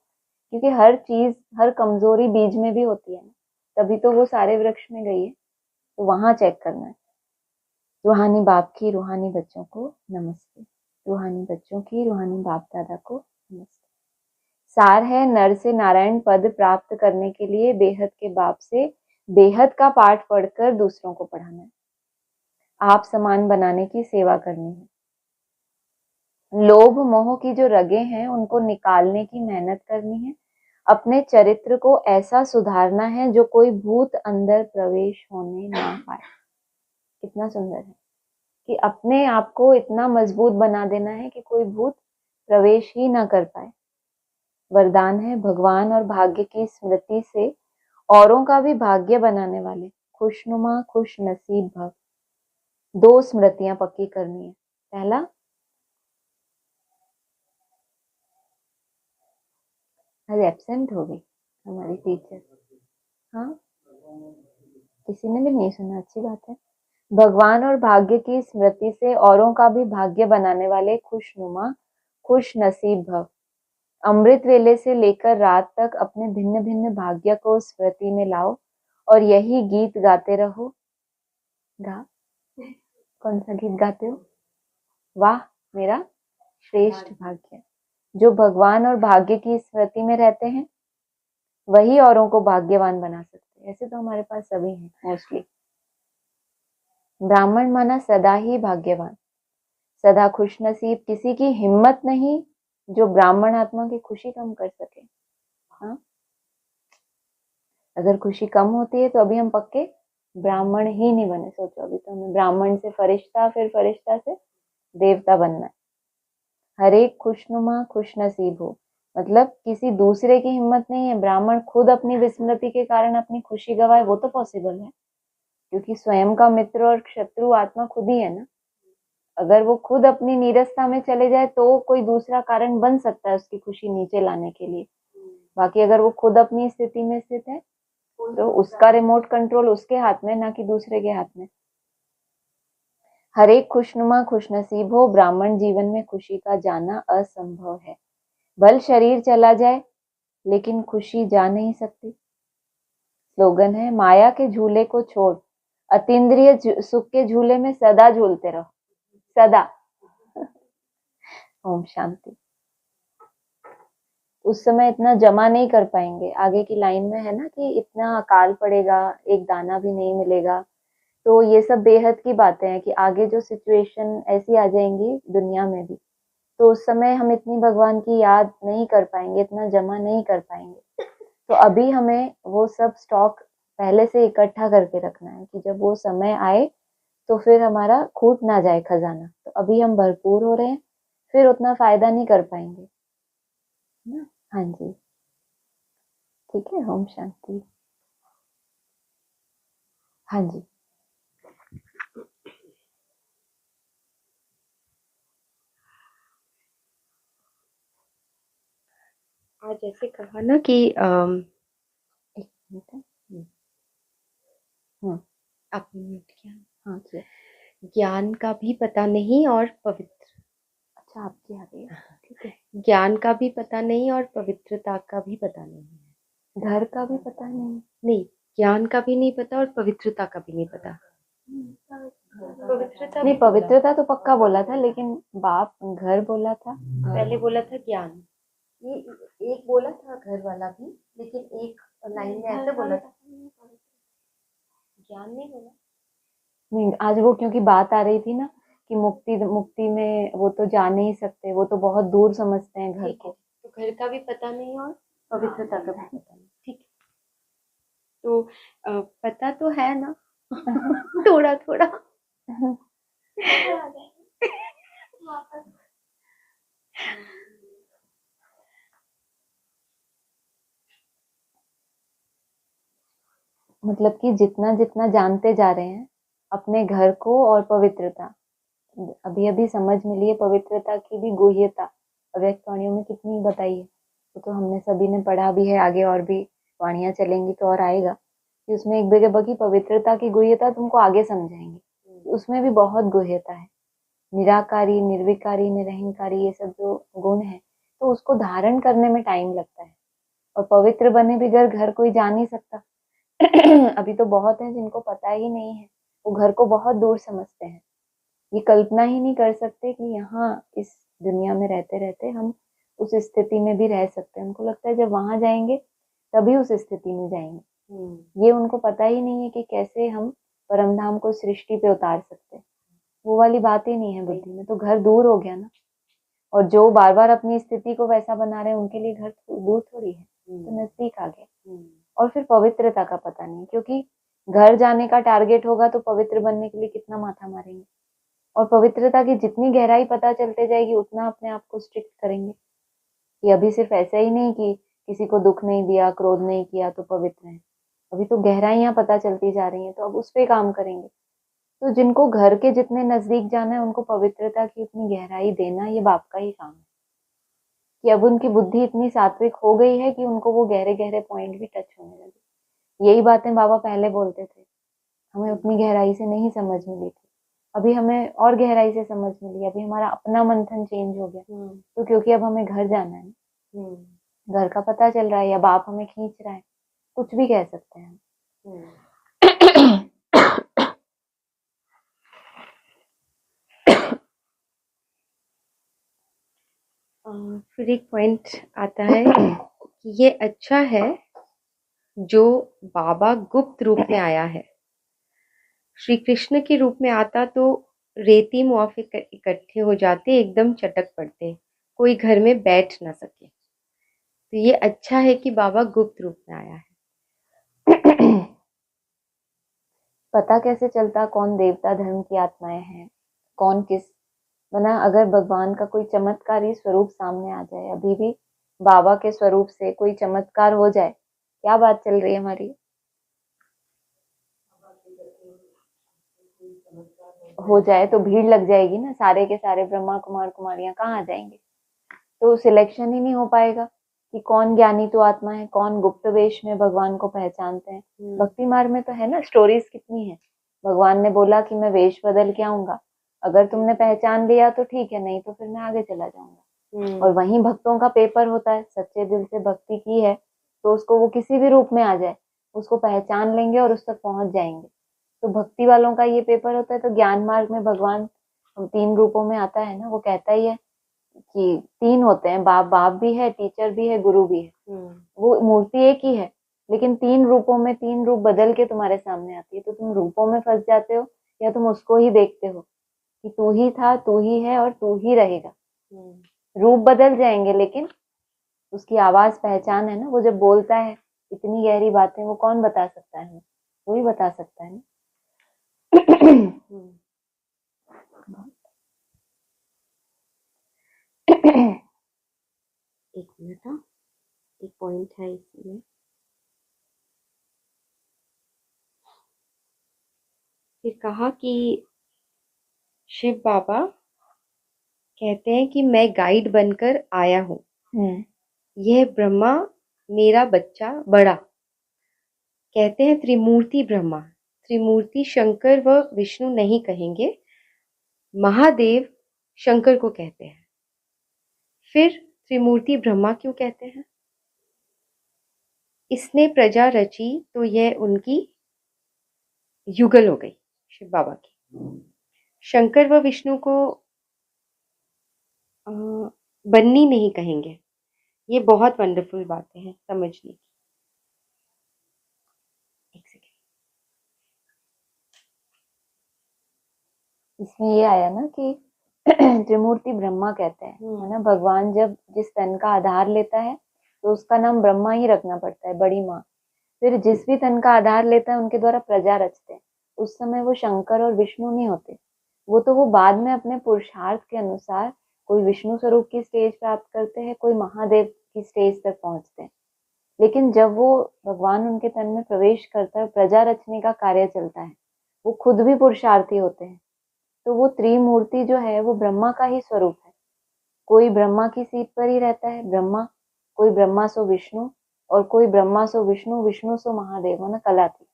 Speaker 1: क्योंकि हर चीज, हर कमजोरी बीज में भी होती है ना, तभी तो वो सारे वृक्ष में गई है। तो वहां चेक करना है। रूहानी बाप की रूहानी बच्चों को नमस्ते, रूहानी बच्चों की रूहानी बाप दादा को नमस्ते। सार है, नर से नारायण पद प्राप्त करने के लिए बेहद के बाप से बेहद का पाठ पढ़कर दूसरों को पढ़ाना है, आप समान बनाने की सेवा करनी है। लोभ मोह की जो रगे हैं उनको निकालने की मेहनत करनी है। अपने चरित्र को ऐसा सुधारना है जो कोई भूत अंदर प्रवेश होने ना पाए। कितना सुंदर है कि अपने आप को इतना मजबूत बना देना है कि कोई भूत प्रवेश ही ना कर पाए। वरदान है, भगवान और भाग्य की स्मृति से औरों का भी भाग्य बनाने वाले खुशनुमा खुश नसीब भव। 2 स्मृतियां पक्की करनी है। पहला, आज एब्सेंट हो गई हमारी टीचर। हाँ, किसी ने भी नहीं सुना, अच्छी बात है। भगवान और भाग्य की स्मृति से औरों का भी भाग्य बनाने वाले खुशनुमा खुश नसीब भव। अमृत वेले से लेकर रात तक अपने भिन्न भिन्न भाग्य को स्मृति में लाओ और यही गीत गाते रहो। गा, कौन सा गीत गाते हो? वाह मेरा श्रेष्ठ भाग्य। जो भगवान और भाग्य की स्मृति में रहते हैं वही औरों को भाग्यवान बना सकते हैं। ऐसे तो हमारे पास सभी हैं मोस्टली। ब्राह्मण माना सदा ही भाग्यवान, सदा खुश नसीब। किसी की हिम्मत नहीं जो ब्राह्मण आत्मा की खुशी कम कर सके। हाँ, अगर खुशी कम होती है तो अभी हम पक्के ब्राह्मण ही नहीं बने। सोचो, अभी तो हमें ब्राह्मण से फरिश्ता, फिर फरिश्ता से देवता बनना है। हर एक खुशनुमा खुश नसीब हो, मतलब किसी दूसरे की हिम्मत नहीं है। ब्राह्मण खुद अपनी विस्मृति के कारण अपनी खुशी गवाए, वो तो पॉसिबल है, क्योंकि स्वयं का मित्र और शत्रु आत्मा खुद ही है ना। अगर वो खुद अपनी नीरसता में चले जाए तो कोई दूसरा कारण बन सकता है उसकी खुशी नीचे लाने के लिए। बाकी अगर वो खुद अपनी स्थिति में स्थित है तो उसका रिमोट कंट्रोल उसके हाथ में, ना कि दूसरे के हाथ में। हर एक खुशनुमा खुश नसीब हो, ब्राह्मण जीवन में खुशी का जाना असंभव है। भल शरीर चला जाए लेकिन खुशी जा नहीं सकती। स्लोगन है, माया के झूले को छोड़ अतीन्द्रिय सुख के झूले में सदा झूलते रहो, सदा। ओम शांति। उस समय इतना जमा नहीं कर पाएंगे। आगे की लाइन में है ना कि इतना अकाल पड़ेगा, एक दाना भी नहीं मिलेगा। तो ये सब बेहद की बातें हैं कि आगे जो सिचुएशन ऐसी आ जाएंगी दुनिया में भी, तो उस समय हम इतनी भगवान की याद नहीं कर पाएंगे, इतना जमा नहीं कर पाएंगे। तो अभी हमें वो सब स्टॉक पहले से इकट्ठा करके रखना है कि जब वो समय आए तो फिर हमारा खूट ना जाए खजाना। तो अभी हम भरपूर हो रहे हैं, फिर उतना फायदा नहीं कर पाएंगे ना। हाँ जी, ठीक है। ओम शांति। हाँ जी।
Speaker 2: आज जैसे कहा ना कि
Speaker 1: एक मिनट है। हम्म।
Speaker 2: आपने म्यूट किया।
Speaker 1: हाँ किया।
Speaker 2: ज्ञान का भी पता नहीं और पवित्र
Speaker 1: अच्छा आपकी आ रही है। ठीक है।
Speaker 2: ज्ञान का भी पता नहीं और पवित्रता का भी पता नहीं है।
Speaker 1: घर का भी पता नहीं।
Speaker 2: नहीं, ज्ञान का भी नहीं पता और पवित्रता का भी नहीं पता। पवित्रता
Speaker 1: नहीं
Speaker 2: भी बोला,
Speaker 1: पवित्रता तो पक्का बोला था, लेकिन बाप घर बोला था।
Speaker 2: पहले बोला था ज्ञान। ये एक बोला था घर वाला भी, लेकिन एक लाइन में ऐसे बोला था, ज्ञान नहीं बोला।
Speaker 1: नहीं आज वो क्योंकि बात आ रही थी ना कि मुक्ति मुक्ति में वो तो जा नहीं सकते, वो तो बहुत दूर समझते हैं घर
Speaker 2: ठीक है,
Speaker 1: को।
Speaker 2: तो घर का भी पता नहीं और पवित्रता का भी पता नहीं। ठीक है, तो पता तो है ना थोड़ा थोड़ा।
Speaker 1: मतलब कि जितना जितना जानते जा रहे हैं अपने घर को और पवित्रता, अभी अभी समझ मिली है पवित्रता की भी गुह्यता अव्यक्त वाणियों में कितनी बताई है। तो हमने सभी ने पढ़ा भी है, आगे और भी वाणियां चलेंगी तो और आएगा कि उसमें एक जगह की पवित्रता की गुह्यता तुमको आगे समझाएंगे। उसमें भी बहुत गुह्यता है। निराकारी, निर्विकारी, निरहंकारी, ये सब जो गुण है तो उसको धारण करने में टाइम लगता है। और पवित्र बने बिगैर घर कोई जा नहीं सकता। अभी तो बहुत है जिनको पता ही नहीं है, वो घर को बहुत दूर समझते हैं। ये कल्पना ही नहीं कर सकते कि यहाँ इस दुनिया में रहते रहते हम उस स्थिति में भी रह सकते हैं। उनको लगता है जब वहां जाएंगे तभी उस स्थिति में जाएंगे। ये उनको पता ही नहीं है कि कैसे हम परमधाम को सृष्टि पे उतार सकते हैं। वो वाली बात ही नहीं है बुद्धि में, तो घर दूर हो गया ना। और जो बार बार अपनी स्थिति को वैसा बना रहे हैं उनके लिए घर दूर थोड़ी है, तो नजदीक आ गया। और फिर पवित्रता का पता नहीं, क्योंकि घर जाने का टारगेट होगा तो पवित्र बनने के लिए कितना माथा मारेंगे। और पवित्रता की जितनी गहराई पता चलते जाएगी उतना अपने आप को स्ट्रिक्ट करेंगे कि अभी सिर्फ ऐसा ही नहीं कि किसी को दुख नहीं दिया, क्रोध नहीं किया तो पवित्र है। अभी तो गहराइयां पता चलती जा रही हैं, तो अब उस पर काम करेंगे। तो जिनको घर के जितने नजदीक जाना है उनको पवित्रता की उतनी गहराई देना ये बाप का ही काम है। कि अब उनकी बुद्धि इतनी सात्विक हो गई है कि उनको वो गहरे गहरे पॉइंट भी टच होने लगे। यही बातें बाबा पहले बोलते थे, हमें उतनी गहराई से नहीं समझ मिली थी। अभी हमें और गहराई से समझ मिली, अभी हमारा अपना मंथन चेंज हो गया। तो क्योंकि अब हमें घर जाना है, घर का पता चल रहा है या बाप हमें खींच रहा है, कुछ भी कह सकते हैं हम।
Speaker 2: फिर एक पॉइंट आता है कि ये अच्छा है जो बाबा गुप्त रूप में आया है। श्री कृष्ण के रूप में आता तो रेती मुआफ इकट्ठे हो जाते, एकदम चटक पड़ते, कोई घर में बैठ ना सके। तो ये अच्छा है कि बाबा गुप्त रूप में आया है।
Speaker 1: पता कैसे चलता कौन देवता धर्म की आत्माएं हैं, कौन किस बना। अगर भगवान का कोई चमत्कारी स्वरूप सामने आ जाए, अभी भी बाबा के स्वरूप से कोई चमत्कार हो जाए, क्या बात चल रही है हमारी, हो जाए तो भीड़ लग जाएगी ना, सारे के सारे ब्रह्मा कुमार कुमारियां कहाँ आ जाएंगे। तो सिलेक्शन ही नहीं हो पाएगा कि कौन ज्ञानी तो आत्मा है, कौन गुप्त वेश में भगवान को पहचानते हैं। भक्ति मार्ग में तो है ना, स्टोरीज कितनी है। भगवान ने बोला कि मैं वेश बदल के आऊंगा, अगर तुमने पहचान लिया तो ठीक है, नहीं तो फिर मैं आगे चला जाऊंगा। और वहीं भक्तों का पेपर होता है, सच्चे दिल से भक्ति की है तो उसको वो किसी भी रूप में आ जाए उसको पहचान लेंगे और उस तक पहुंच जाएंगे। तो भक्ति वालों का ये पेपर होता है। तो ज्ञान मार्ग में भगवान 3 रूपों में आता है ना, वो कहता ही है कि 3 होते हैं, बाप बाप भी है, टीचर भी है, गुरु भी है। वो मूर्ति एक ही है, लेकिन 3 रूपों में 3 रूप बदल के तुम्हारे सामने आती है। तो तुम रूपों में फंस जाते हो या तुम उसको ही देखते हो कि तू ही था, तू ही है और तू ही रहेगा। रूप बदल जाएंगे लेकिन उसकी आवाज पहचान है ना। वो जब बोलता है इतनी गहरी बातें, वो कौन बता सकता है, वो ही बता सकता है ना।
Speaker 2: एक मिनट, हाँ, एक पॉइंट है इसमें। फिर कहा कि शिव बाबा कहते हैं कि मैं गाइड बनकर आया हूँ। यह ब्रह्मा मेरा बच्चा बड़ा। कहते हैं त्रिमूर्ति ब्रह्मा। त्रिमूर्ति शंकर व विष्णु नहीं कहेंगे, महादेव शंकर को कहते हैं। फिर त्रिमूर्ति ब्रह्मा क्यों कहते हैं? इसने प्रजा रची तो यह उनकी युगल हो गई, शिव बाबा की। शंकर व विष्णु को बन्नी नहीं कहेंगे। ये बहुत वंडरफुल बातें हैं समझने की। एक सेकेंड।
Speaker 1: इसमें ये आया ना कि त्रिमूर्ति ब्रह्मा कहते हैं, है ना। भगवान जब जिस तन का आधार लेता है तो उसका नाम ब्रह्मा ही रखना पड़ता है, बड़ी माँ। फिर जिस भी तन का आधार लेता है उनके द्वारा प्रजा रचते हैं, उस समय वो शंकर और विष्णु नहीं होते। वो बाद में अपने पुरुषार्थ के अनुसार कोई विष्णु स्वरूप की स्टेज प्राप्त करते हैं, कोई महादेव की स्टेज तक पहुंचते हैं। लेकिन जब वो भगवान उनके तन में प्रवेश करता है, प्रजा रचने का कार्य चलता है, वो खुद भी पुरुषार्थी होते हैं। तो वो त्रिमूर्ति जो है वो ब्रह्मा का ही स्वरूप है। कोई ब्रह्मा की सीट पर ही रहता है, ब्रह्मा, कोई ब्रह्मा सो विष्णु, और कोई ब्रह्मा सो विष्णु, विष्णु सो महादेव, है ना, कलातीत।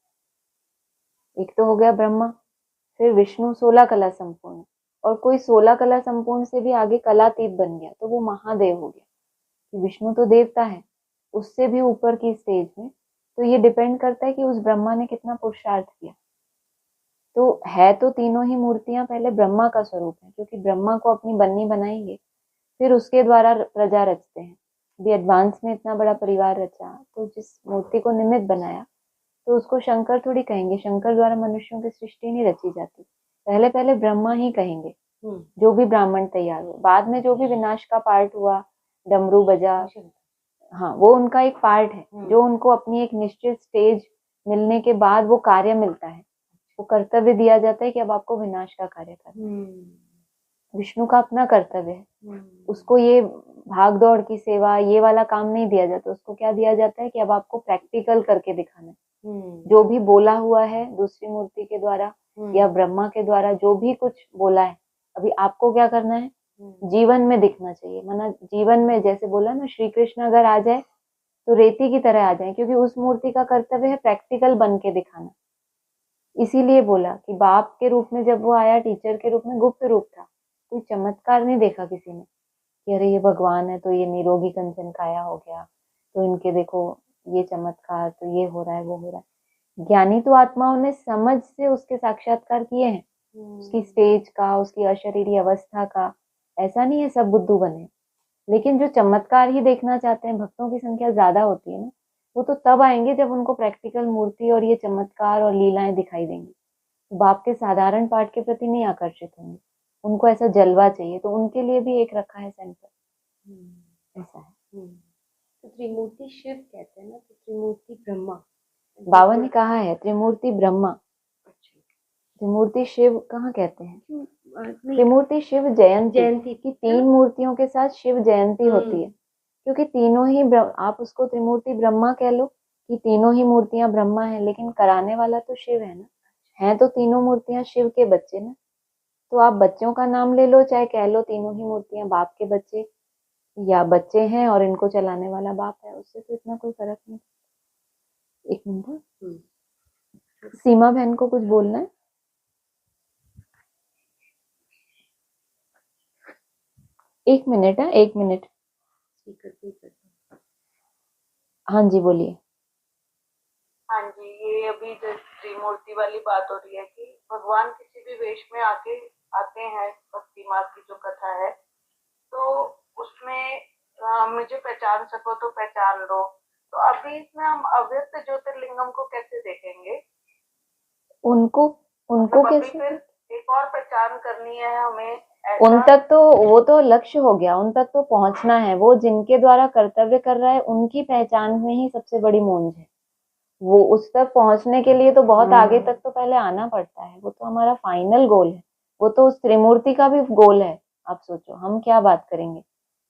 Speaker 1: एक तो हो गया ब्रह्मा। फिर विष्णु 16 कला संपूर्ण, और कोई 16 कला संपूर्ण से भी आगे कलातीत बन गया तो वो महादेव हो गया। विष्णु तो देवता है, उससे भी ऊपर की स्टेज में। तो ये डिपेंड करता है कि उस ब्रह्मा ने कितना पुरुषार्थ किया। तो है तो तीनों ही मूर्तियां पहले ब्रह्मा का स्वरूप है, क्योंकि ब्रह्मा को अपनी बन्नी बनाएंगे, फिर उसके द्वारा प्रजा रचते हैं। भी एडवांस में इतना बड़ा परिवार रचा, तो जिस मूर्ति को निमित्त बनाया तो उसको शंकर थोड़ी कहेंगे। शंकर द्वारा मनुष्यों की सृष्टि नहीं रची जाती, पहले पहले ब्रह्मा ही कहेंगे। जो भी ब्राह्मण तैयार हुए, बाद में जो भी विनाश का पार्ट हुआ, डमरू बजा, हाँ, वो उनका एक पार्ट है जो उनको अपनी एक निश्चित स्टेज मिलने के बाद वो कार्य मिलता है, वो कर्तव्य दिया जाता है कि अब आपको विनाश का कार्य करना है। विष्णु का अपना कर्तव्य है, उसको ये भाग दौड़ की सेवा ये वाला काम नहीं दिया जाता। उसको क्या दिया जाता है कि अब आपको प्रैक्टिकल करके दिखाना है। जो भी बोला हुआ है दूसरी मूर्ति के द्वारा या ब्रह्मा के द्वारा, जो भी कुछ बोला है, अभी आपको क्या करना है, जीवन में दिखना चाहिए। माना जीवन में, जैसे बोला ना, श्री कृष्ण अगर आ जाए तो रेती की तरह आ जाए, क्योंकि उस मूर्ति का कर्तव्य है प्रैक्टिकल बन के दिखाना। इसीलिए बोला कि बाप के रूप में जब वो आया, टीचर के रूप में गुप्त रूप था, कोई चमत्कार नहीं देखा किसी ने कि अरे ये भगवान है तो ये निरोगी कंचन काया हो गया, तो इनके देखो ये चमत्कार, तो ये हो रहा है वो हो रहा है। ज्ञानी तो आत्माओं ने समझ से उसके साक्षात्कार किए हैं, उसकी स्टेज का, उसकी अशरीरी अवस्था का। ऐसा नहीं है सब बुद्धू बने, लेकिन जो चमत्कार ही देखना चाहते हैं, भक्तों की संख्या ज्यादा होती है ना, वो तो तब आएंगे जब उनको प्रैक्टिकल मूर्ति और ये चमत्कार और लीलाएं दिखाई देंगी। बाप के साधारण पाठ के प्रति नहीं आकर्षित होंगे, उनको ऐसा जलवा चाहिए। तो उनके लिए भी एक रखा है सेंटर, ऐसा है।
Speaker 2: तो त्रिमूर्ति शिव कहते हैं ना, तो त्रिमूर्ति ब्रह्मा
Speaker 1: बाबा ने कहा है त्रिमूर्ति ब्रह्मा। त्रिमूर्ति शिव कहाँ कहते हैं? त्रिमूर्ति शिव जयंती की 3 मूर्तियों के साथ शिव जयंती होती है, क्योंकि तीनों ही आप उसको त्रिमूर्ति ब्रह्मा कह लो कि तीनों ही मूर्तियां ब्रह्मा है, लेकिन कराने वाला तो शिव है ना। हैं तो तीनों मूर्तियां शिव के बच्चे ना, तो आप बच्चों का नाम ले लो, चाहे कह लो तीनों ही मूर्तियां बाप के बच्चे, या बच्चे हैं और इनको चलाने वाला बाप है, उससे तो इतना कोई फर्क नहीं। एक मिनट, सीमा बहन को कुछ बोलना है। एक मिनट है, 1 मिनट। हाँ जी बोलिए।
Speaker 3: हाँ जी, ये अभी जो त्रिमूर्ति वाली बात हो रही है कि भगवान किसी भी वेश में आते हैं, भक्ति मार्ग की जो कथा है, तो उसमें मुझे पहचान सको तो पहचान लो। तो अभी इसमें हम अव्यक्त ज्योतिर्लिंगम को कैसे देखेंगे?
Speaker 1: उनको
Speaker 3: मतलब अभी
Speaker 1: कैसे?
Speaker 3: फिर एक और पहचान करनी है हमें,
Speaker 1: उन तक तो वो तो लक्ष्य हो गया, उन तक तो पहुंचना है। वो जिनके द्वारा कर्तव्य कर रहा है उनकी पहचान में ही सबसे बड़ी मूंज है। वो उस तक पहुंचने के लिए तो बहुत आगे तक तो पहले आना पड़ता है। वो तो हमारा फाइनल गोल है, वो तो उस त्रिमूर्ति का भी गोल है। आप सोचो हम क्या बात करेंगे।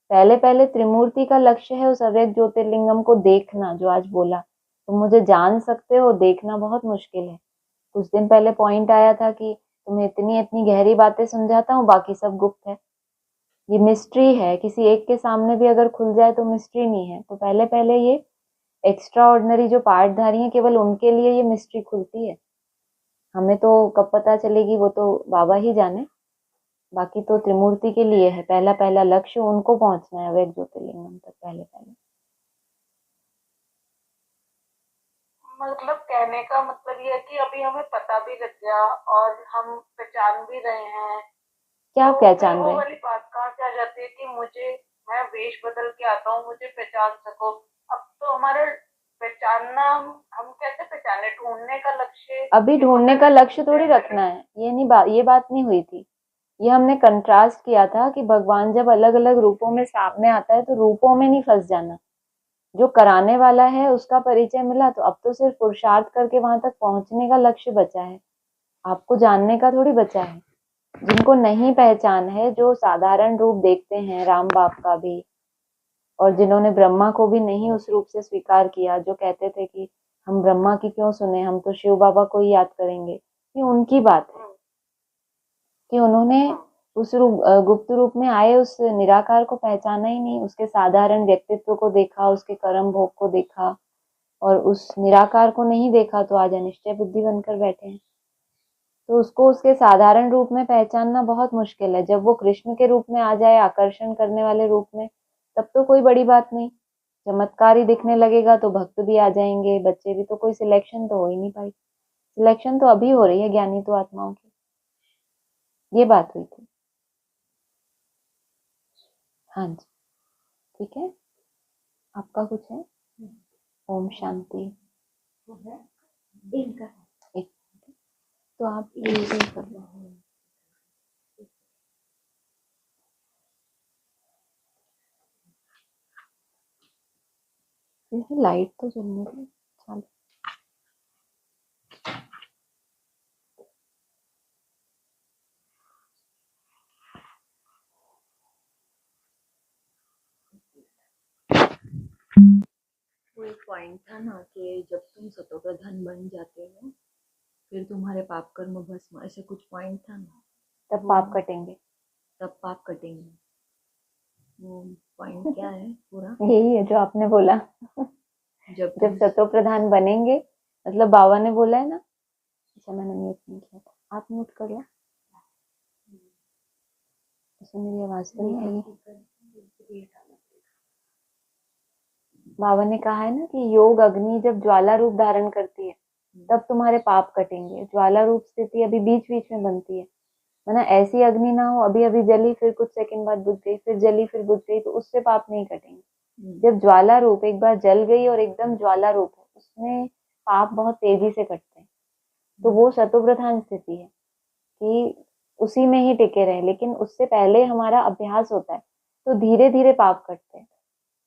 Speaker 1: पहले पहले त्रिमूर्ति का लक्ष्य है उस अव्यक्त ज्योतिर्लिंगम को देखना। जो आज बोला, तुम मुझे जान सकते हो, देखना बहुत मुश्किल है। कुछ दिन पहले पॉइंट आया था कि तुम्हें इतनी इतनी गहरी बातें समझाता हूँ, बाकी सब गुप्त है, ये मिस्ट्री है, किसी एक के सामने भी अगर खुल जाए तो मिस्ट्री नहीं है। तो पहले पहले ये एक्स्ट्रा ऑर्डिनरी जो पार्टधारी हैं केवल उनके लिए ये मिस्ट्री खुलती है, हमें तो कब पता चलेगी वो तो बाबा ही जाने। बाकी तो त्रिमूर्ति के लिए है, पहला पहला लक्ष्य उनको पहुंचना है अव्यक्त ज्योतिर्लिंगम तक पहले पहले।
Speaker 3: मतलब कहने का मतलब ये है कि अभी हमें पता भी लग गया और हम पहचान भी रहे हैं,
Speaker 1: क्या
Speaker 3: तो
Speaker 1: पहचान
Speaker 3: फिर वो
Speaker 1: रहे?
Speaker 3: वाली बात कहाँ से आ जाती है कि मैं वेश बदल के आता हूँ, मुझे पहचान सको। अब तो हमारा पहचानना, हम कैसे पहचाने, ढूंढने का लक्ष्य
Speaker 1: अभी ढूंढने का लक्ष्य थोड़ी रखना है, ये बात नहीं हुई थी। ये हमने कंट्रास्ट किया था कि भगवान जब अलग अलग रूपों में सामने आता है तो रूपों में नहीं फंस जाना, जो कराने वाला है उसका परिचय मिला, तो अब तो सिर्फ पुरुषार्थ करके वहां तक पहुंचने का लक्ष्य बचा है, आपको जानने का थोड़ी बचा है। जिनको नहीं पहचान है, जो साधारण रूप देखते हैं राम बाप का भी, और जिन्होंने ब्रह्मा को भी नहीं उस रूप से स्वीकार किया, जो कहते थे कि हम ब्रह्मा की क्यों सुने, हम तो शिव बाबा को ही याद करेंगे, ये उनकी बात है कि उन्होंने उस रूप गुप्त रूप में आए उस निराकार को पहचाना ही नहीं, उसके साधारण व्यक्तित्व को देखा, उसके कर्म भोग को देखा और उस निराकार को नहीं देखा, तो आज अनिश्चय बुद्धि बनकर बैठे हैं। तो उसको उसके साधारण रूप में पहचानना बहुत मुश्किल है। जब वो कृष्ण के रूप में आ जाए, आकर्षण करने वाले रूप में, तब तो कोई बड़ी बात नहीं, चमत्कार ही दिखने लगेगा तो भक्त भी आ जाएंगे, बच्चे भी, तो कोई सिलेक्शन तो हो ही नहीं पाई। सिलेक्शन तो अभी हो रही है ज्ञानी तो आत्माओं की, ये बात हुई थी। हाँ जी, ठीक है, आपका कुछ है? ओम शांति। एक, तो आप ये कर लो। लाइट तो जलने दो, चलो।
Speaker 4: वो एक पॉइंट था ना कि जब तुम सतोप्रधान बन जाते हो फिर तुम्हारे पाप कर्म भस्म, ऐसे कुछ पॉइंट था ना,
Speaker 1: तब पाप कटेंगे,
Speaker 4: तब पाप कटेंगे। वो पॉइंट क्या है पूरा?
Speaker 1: यही है जो आपने बोला,
Speaker 4: जब
Speaker 1: जब सतो प्रधान बनेंगे, मतलब बाबा ने बोला है ना। अच्छा, मैंने म्यूट नहीं किया था, आप म्यूट कर लो। इसमें मेरी आवाज तो नहीं आई। बाबा ने कहा है ना कि योग अग्नि जब ज्वाला रूप धारण करती है तब तुम्हारे पाप कटेंगे। ज्वाला रूप स्थिति अभी बीच बीच में बनती है, वरना ऐसी अग्नि ना हो, अभी अभी जली फिर कुछ सेकंड बाद बुझ गई, फिर जली फिर बुझ गई, तो उससे पाप नहीं कटेंगे। जब ज्वाला रूप एक बार जल गई और एकदम ज्वाला रूप है, उसमें पाप बहुत तेजी से कटते हैं। तो वो सतोप्रधान स्थिति है कि उसी में ही टिके रहे, लेकिन उससे पहले हमारा अभ्यास होता है, तो धीरे धीरे पाप कटते हैं।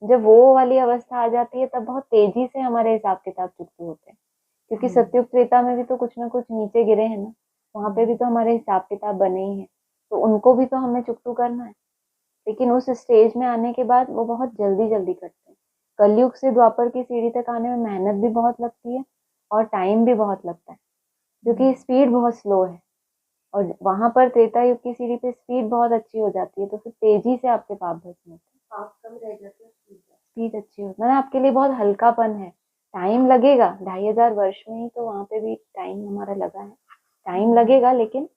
Speaker 1: जब वो वाली अवस्था आ जाती है तब बहुत तेजी से हमारे हिसाब किताब चुकते होते हैं, क्योंकि सत्युग त्रेता में भी तो कुछ ना कुछ नीचे गिरे हैं ना, वहां पे भी तो हमारे हिसाब किताब बने ही हैं, तो उनको भी तो हमें चुकतू करना है। लेकिन उस स्टेज में आने के बाद वो बहुत जल्दी जल्दी करते हैं। कलयुग से द्वापर की सीढ़ी तक आने में मेहनत भी बहुत लगती है और टाइम भी बहुत लगता है, क्योंकि स्पीड बहुत स्लो है, और वहां पर त्रेता युग की सीढ़ी पे स्पीड बहुत अच्छी हो जाती है, तो फिर तेजी से आपके पाप भस्म होते हैं,
Speaker 4: पाप कम रह जाते हैं,
Speaker 1: स्पीड अच्छी होती है, आपके लिए बहुत हल्कापन है। टाइम लगेगा, 2500 वर्ष में ही तो वहां पे भी टाइम हमारा लगा है, टाइम लगेगा, लेकिन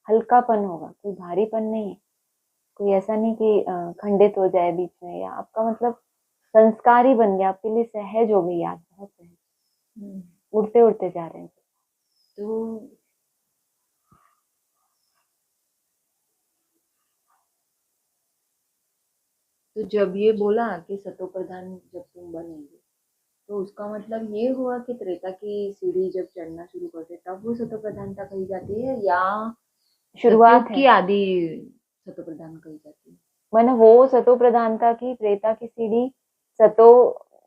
Speaker 1: हल्कापन होगा, कोई भारीपन नहीं है, कोई ऐसा नहीं कि खंडित हो जाए बीच में, या आपका मतलब संस्कार ही बन गया, आपके लिए सहज हो गई याद, बहुत सहज, उड़ते उड़ते जा रहे हैं।
Speaker 4: तो जब ये बोला कि सतोप्रधान जब तुम बनेंगे, तो उसका मतलब ये हुआ कि त्रेता की सीढ़ी जब चढ़ना शुरू करते तब वो सतोप्रधानता कही जाती है, या
Speaker 1: शुरुआत
Speaker 4: की
Speaker 1: है,
Speaker 4: आदि सतोप्रधान कही जाती है?
Speaker 1: मैंने वो सतो प्रधानता की, त्रेता की सीढ़ी, सतो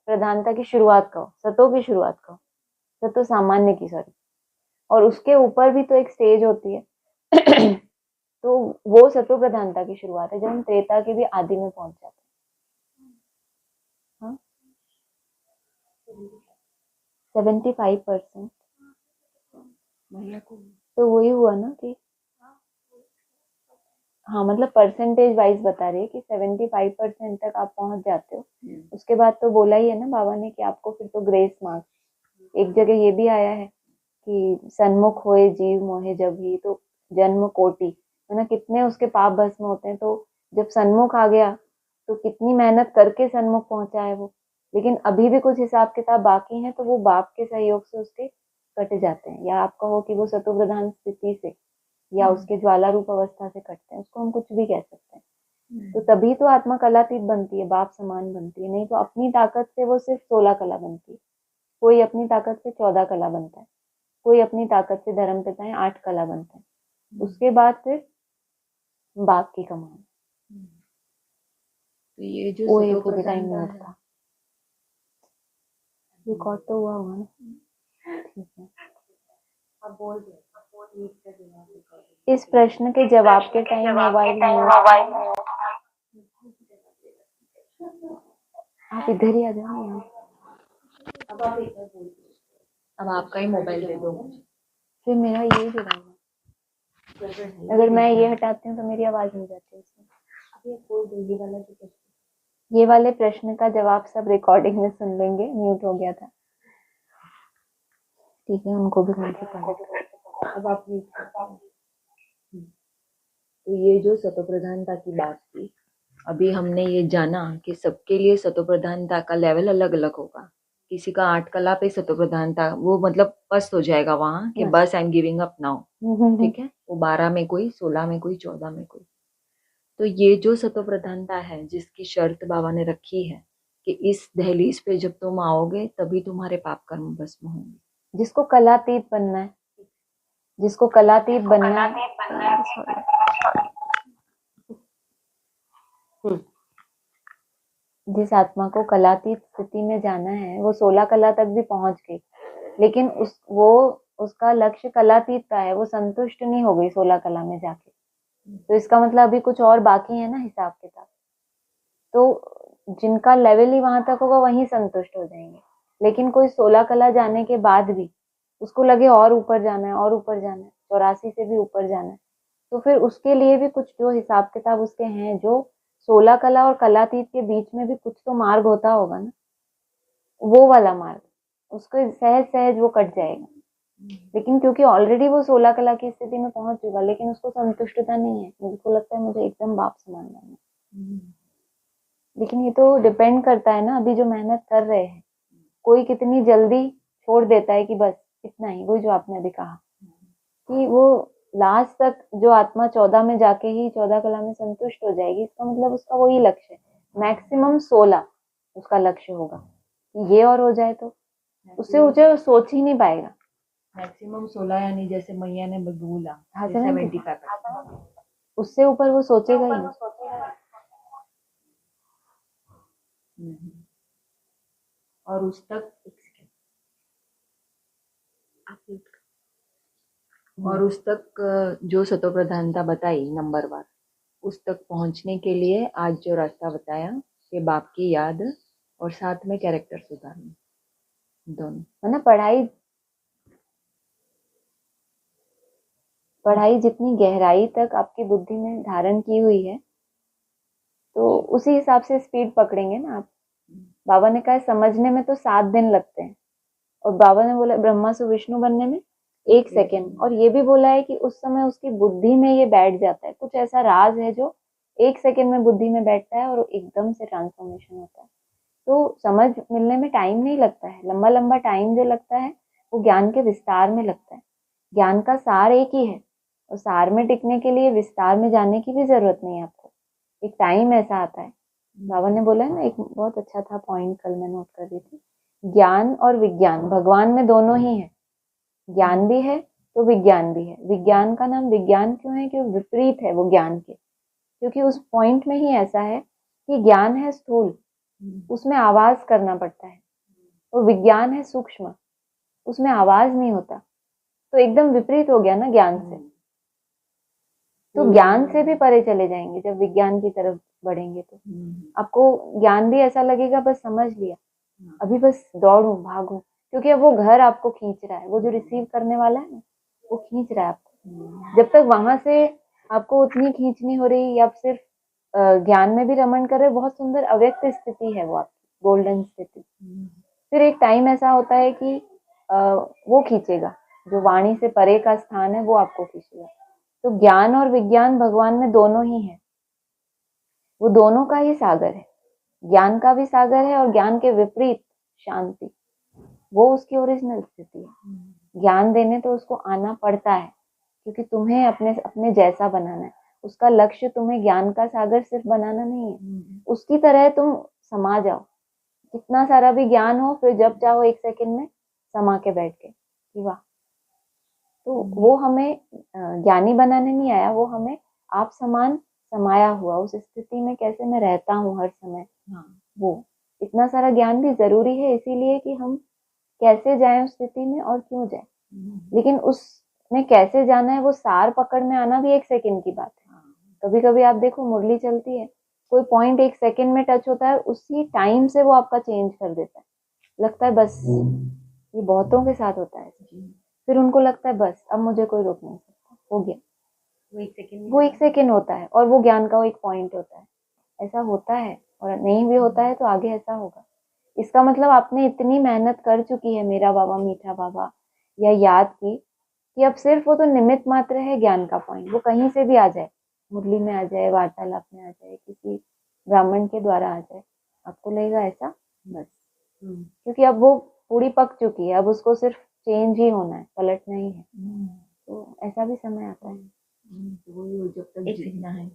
Speaker 1: प्रधानता की शुरुआत कहो, सतो की शुरुआत कहो, सतो सामान्य की, सॉरी, और उसके ऊपर भी तो एक स्टेज होती है तो वो सतो प्रधानता की शुरुआत है, जब हम त्रेता के भी आदि में पहुंच जाते हैं। हाँ, 75%।
Speaker 4: मैया को
Speaker 1: तो वही हुआ ना कि हाँ मतलब परसेंटेज वाइज बता रही है कि 75% तक आप पहुंच जाते हो। उसके बाद तो बोला ही है ना बाबा ने कि आपको फिर तो ग्रेस मार्क्स। एक जगह ये भी आया है कि सन्मुख होए जीव मोहे जब ही, तो जन्म कोटि है ना, कितने उसके पाप भस्म होते हैं। तो जब सन्मुख आ गया तो कितनी मेहनत करके सन्मुख पहुंचा है वो, लेकिन अभी भी कुछ हिसाब किताब बाकी है, तो वो बाप के सहयोग से उसके कट जाते हैं। या आप कहो कि वो सतो प्रधान स्थिति से या उसके ज्वाला रूप अवस्था से कटते हैं, उसको हम कुछ भी कह सकते हैं। तो तभी तो आत्मा कलातीत बनती है, बाप समान बनती है। नहीं तो अपनी ताकत से वो सिर्फ 16 कला बनती है, कोई अपनी ताकत से 14 कला बनता है, कोई अपनी ताकत से धर्म पिताएं 8 कला बनते हैं। उसके बाद फिर बाप की कमान।
Speaker 4: तो ये जो
Speaker 1: वो
Speaker 4: सतो
Speaker 1: पूरे टाइम
Speaker 4: प्रधानता
Speaker 1: म्यूट
Speaker 4: है,
Speaker 1: था। रिकॉर्ड तो हुआ हुआ ना, ठीक है।
Speaker 4: आप बोल दो ठीक से बिना recording।
Speaker 1: इस प्रश्न के जवाब के टाइम मोबाइल म्यूट। आप इधर ही आ जाओ ना।
Speaker 4: अब आप एक बार बोल दो, अब आपका ही मोबाइल दे दो मुझे।
Speaker 1: फिर मेरा ये जुड़ा हुआ, अगर मैं ये हटाती हूँ तो मेरी आवाज हो जाती है उसमें।
Speaker 4: अब ये बोल दो, ये वाला जो प्रश्न,
Speaker 1: ये वाले प्रश्न का जवाब सब रिकॉर्डिंग में सुन लेंगे, म्यूट हो गया था। ठीक है, उनको भी कौन से पढ़ा।
Speaker 4: अब आप ये तो ये जो सतो प्रधानता की बात थी, अभी हमने ये जाना कि सबके लिए सतो प्रधानता का लेवल अलग अलग होगा। किसी का 8 कला पे सतो प्रधानता, वो मतलब पस्त हो जाएगा वहां कि बस I am giving up now, ठीक है। वो 12 में कोई, 16 में कोई, 14 में कोई। तो ये जो सतो प्रधानता है, जिसकी शर्त बाबा ने रखी है कि इस दहलीज पे जब तुम आओगे तभी तुम्हारे पाप कर्म भस्म होंगे।
Speaker 1: जिसको कलातीत बनना है, जिसको कलातीत बनना है, जिस आत्मा को कलातीत स्थिति में जाना है वो 16 कला तक भी पहुंच गई, लेकिन उसका लक्ष्य कलातीत का है, वो संतुष्ट नहीं हो गई 16 कला में जाके। तो इसका मतलब अभी कुछ और बाकी है ना हिसाब किताब। तो जिनका लेवल ही वहां तक होगा वहीं संतुष्ट हो जाएंगे। लेकिन कोई 16 कला जाने के बाद भी उसको लगे और ऊपर जाना है, और ऊपर जाना है, 84 से भी ऊपर जाना है, तो फिर उसके लिए भी कुछ जो हिसाब किताब उसके हैं, जो 16 कला और कलातीत के बीच में भी कुछ तो मार्ग होता होगा ना, वो वाला मार्ग उसको सहज सहज वो कट जाएगा। लेकिन क्योंकि ऑलरेडी वो 16 कला की स्थिति में पहुंच चुका, लेकिन उसको संतुष्टता नहीं है, मुझको लगता है मुझे एकदम बाप समान बनना है। लेकिन ये तो डिपेंड करता है ना, अभी जो मेहनत कर रहे हैं, कोई कितनी जल्दी छोड़ देता है कि बस इतना ही। वही जो आपने अभी कहा कि वो लास्ट तक जो आत्मा 14 में जाके ही 14 कला में संतुष्ट हो जाएगी, इसका मतलब उसका वही लक्ष्य है। मैक्सिमम 16 उसका लक्ष्य होगा, ये और हो जाए तो उससे ऊंचे सोच ही नहीं पाएगा।
Speaker 4: मैक्सिमम 16, यानी जैसे मैया ने बोला
Speaker 1: हाँ,
Speaker 4: 75।
Speaker 1: उससे ऊपर वो सोचेगा ही नहीं।
Speaker 4: और उस तक और उस तक जो सतो प्रधानता बताई नंबरवार, उस तक पहुंचने के लिए आज जो रास्ता बताया कि बाप की याद और साथ में कैरेक्टर सुधारना, दोनों
Speaker 1: है ना। पढ़ाई जितनी गहराई तक आपकी बुद्धि में धारण की हुई है, तो उसी हिसाब से स्पीड पकड़ेंगे ना आप। बाबा ने कहा समझने में तो 7 दिन लगते हैं, और बाबा ने बोला ब्रह्मा से विष्णु बनने में 1 सेकेंड। और ये भी बोला है कि उस समय उसकी बुद्धि में ये बैठ जाता है, कुछ ऐसा राज है जो 1 सेकेंड में बुद्धि में बैठता है और एकदम से ट्रांसफॉर्मेशन होता है। तो समझ मिलने में टाइम नहीं लगता है, लंबा लंबा टाइम जो लगता है वो ज्ञान के विस्तार में लगता है। ज्ञान का सार एक ही है, और सार में टिकने के लिए विस्तार में जाने की भी जरूरत नहीं है आपको। एक टाइम ऐसा आता है, बाबा ने बोला है ना, एक बहुत अच्छा था पॉइंट, कल मैं नोट कर रही थी, ज्ञान और विज्ञान भगवान में दोनों ही है। ज्ञान भी है तो विज्ञान भी है। विज्ञान का नाम विज्ञान क्यों है? क्योंकि विपरीत है वो ज्ञान के, क्योंकि उस पॉइंट में ही ऐसा है कि ज्ञान है स्थूल, उसमें आवाज करना पड़ता है, और विज्ञान है सूक्ष्म, उसमें आवाज नहीं होता। तो एकदम विपरीत हो गया ना ज्ञान से। तो ज्ञान से भी परे चले जाएंगे जब विज्ञान की तरफ बढ़ेंगे। तो आपको ज्ञान भी ऐसा लगेगा बस समझ लिया, अभी बस दौड़ू भागू, क्योंकि अब वो घर आपको खींच रहा है, वो जो रिसीव करने वाला है ना, वो खींच रहा है आपको। जब तक वहां से आपको उतनी खींचनी हो रही, या आप सिर्फ ज्ञान में भी रमण कर रहे, बहुत सुंदर अव्यक्त स्थिति है वो आपकी, गोल्डन स्थिति। फिर एक टाइम ऐसा होता है कि वो खींचेगा, जो वाणी से परे का स्थान है वो आपको खींचेगा। तो ज्ञान और विज्ञान भगवान में दोनों ही है, वो दोनों का ही सागर है। ज्ञान का भी सागर है और ज्ञान के विपरीत शांति, वो उसकी ओरिजिनल स्थिति है। ज्ञान देने तो उसको आना पड़ता है, क्योंकि तुम्हें अपने अपने जैसा बनाना है। उसका लक्ष्य तुम्हें ज्ञान का सागर सिर्फ बनाना नहीं है, उसकी तरह तुम समा जाओ। कितना सारा भी ज्ञान हो, फिर जब चाहो एक सेकंड में समा के बैठ के कि वाह। तो वो हमें ज्ञानी बनाने नहीं आया, वो हमें आप समान समाया हुआ उस स्थिति में कैसे मैं रहता हूँ हर समय। वो इतना सारा ज्ञान भी जरूरी है, इसीलिए कि हम कैसे जाएं उस स्थिति में और क्यों जाएं। लेकिन उसमें कैसे जाना है, वो सार पकड़ में आना भी एक सेकंड की बात है। कभी कभी आप देखो मुरली चलती है, कोई पॉइंट एक सेकंड में टच होता है, उसी टाइम से वो आपका चेंज कर देता है। लगता है बस, ये बहुतों के साथ होता है। फिर उनको लगता है बस अब मुझे कोई रोक नहीं सकता, हो गया। वो एक सेकंड होता है और वो ज्ञान का एक पॉइंट होता है। ऐसा होता है, और नहीं भी होता है तो आगे ऐसा होगा। इसका मतलब आपने इतनी मेहनत कर चुकी है मेरा बाबा मीठा बाबा या याद की, कि अब सिर्फ वो तो निमित्त मात्र है ज्ञान का पॉइंट। वो कहीं से भी आ जाए, मुरली में आ जाए, वार्तालाप में आ जाए, किसी ब्राह्मण के द्वारा आ जाए, आपको लगेगा ऐसा बस। क्योंकि अब वो पूरी पक चुकी है, अब उसको सिर्फ चेंज ही होना है, पलटना ही है। तो ऐसा भी समय आता है।
Speaker 4: वही जब तक जीना है,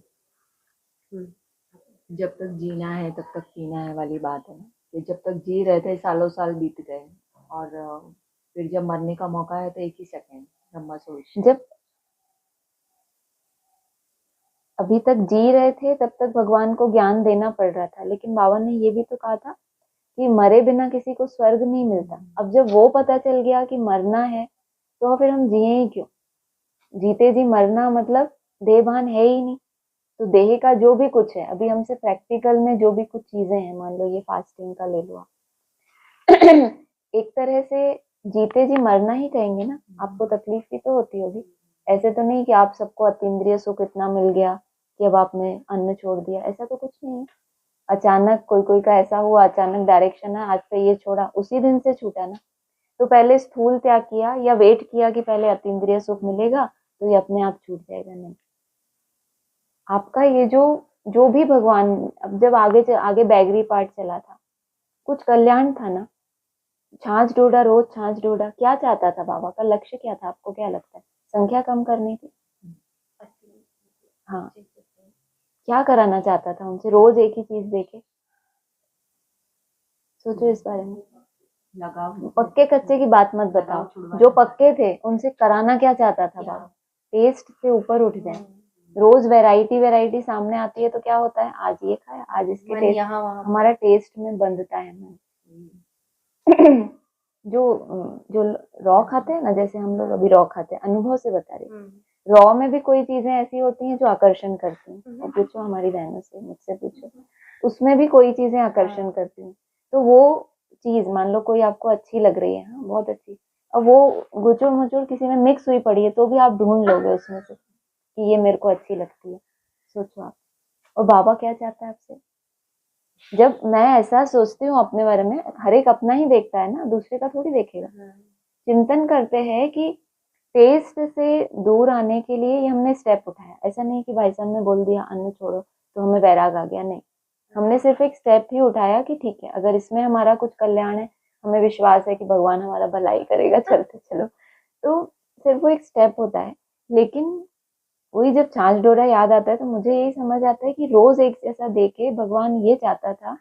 Speaker 4: जब तक जीना है तब तक पीना है वाली बात है ना, कि जब तक जी रहे थे सालों साल बीत गए, और फिर जब मरने का मौका है तो एक ही सेकंड ब्रह्मा सोच।
Speaker 1: जब अभी तक जी रहे थे तब तक भगवान को ज्ञान देना पड़ रहा था, लेकिन बाबा ने ये भी तो कहा था कि मरे बिना किसी को स्वर्ग नहीं मिलता। अब जब वो पता चल गया कि मरना है, तो फिर हम जिए ही क्यों। जीते जी मरना मतलब देह भान है ही नहीं। तो देह का जो भी कुछ है, अभी हमसे प्रैक्टिकल में जो भी कुछ चीजें हैं, मान लो ये फास्टिंग का ले लो आप, एक तरह से जीते जी मरना ही कहेंगे ना। आपको तकलीफ भी तो होती होगी, ऐसे तो नहीं कि आप सबको अतीन्द्रिय सुख इतना मिल गया कि अब आपने अन्न छोड़ दिया, ऐसा तो कुछ नहीं है। अचानक कोई का ऐसा हुआ, अचानक डायरेक्शन है आज से ये छोड़ा, उसी दिन से छूटा ना। तो पहले स्थूल त्याग किया या वेट किया कि पहले अतीन्द्रिय सुख मिलेगा तो ये अपने आप छूट जाएगा, नहीं। आपका ये जो भी भगवान, अब जब आगे बैगरी पार्ट चला था, कुछ कल्याण था ना। छाछ डोडा, रोज छाछ डोडा, क्या चाहता था बाबा का लक्ष्य, क्या था? आपको क्या लगता है? संख्या कम करनी थी? हाँ, क्या कराना चाहता था उनसे? रोज एक ही चीज देखे, सोचो इस बारे में।
Speaker 4: लगाव,
Speaker 1: पक्के कच्चे की बात मत बताओ, जो पक्के थे उनसे कराना क्या चाहता था बाबा? टेस्ट से ऊपर उठ जाए। रोज वैरायटी सामने आती है तो क्या होता है, आज ये खाया, आज इसके टेस्ट, हमारा टेस्ट में बंधता है मन। जो रॉ खाते हैं ना, जैसे हम लोग अभी रॉ खाते हैं, अनुभव से बता रही हूँ, रॉ में भी कोई चीजें ऐसी होती हैं जो आकर्षण करती हैं। और पूछो हमारी बहनों से, मुझसे पूछो, उसमें भी कोई चीजें आकर्षण करती हैं। तो वो चीज मान लो कोई आपको अच्छी लग रही है, हाँ बहुत अच्छी, अब वो गुचुड़ मुचुड़ किसी में मिक्स हुई पड़ी है, तो भी आप ढूंढ लोगे उसमें से कि ये मेरे को अच्छी लगती है। सोचो आप। और बाबा क्या चाहता है आपसे? जब मैं ऐसा सोचती हूँ अपने बारे में, हर एक अपना ही देखता है ना, दूसरे का थोड़ी देखेगा। चिंतन करते हैं कि टेस्ट से दूर आने के लिए ये हमने स्टेप उठाया। ऐसा नहीं कि भाई साहब ने बोल दिया अन्न छोड़ो तो हमें वैराग आ गया, नहीं। हमने सिर्फ एक स्टेप ही उठाया कि ठीक है, अगर इसमें हमारा कुछ कल्याण है, हमें विश्वास है कि भगवान हमारा भलाई करेगा, चलते चलो। तो सिर्फ वो एक स्टेप होता है। लेकिन वही जब छाछ डोरा याद आता है तो मुझे यही समझ आता है कि रोज एक जैसा देके भगवान ये चाहता था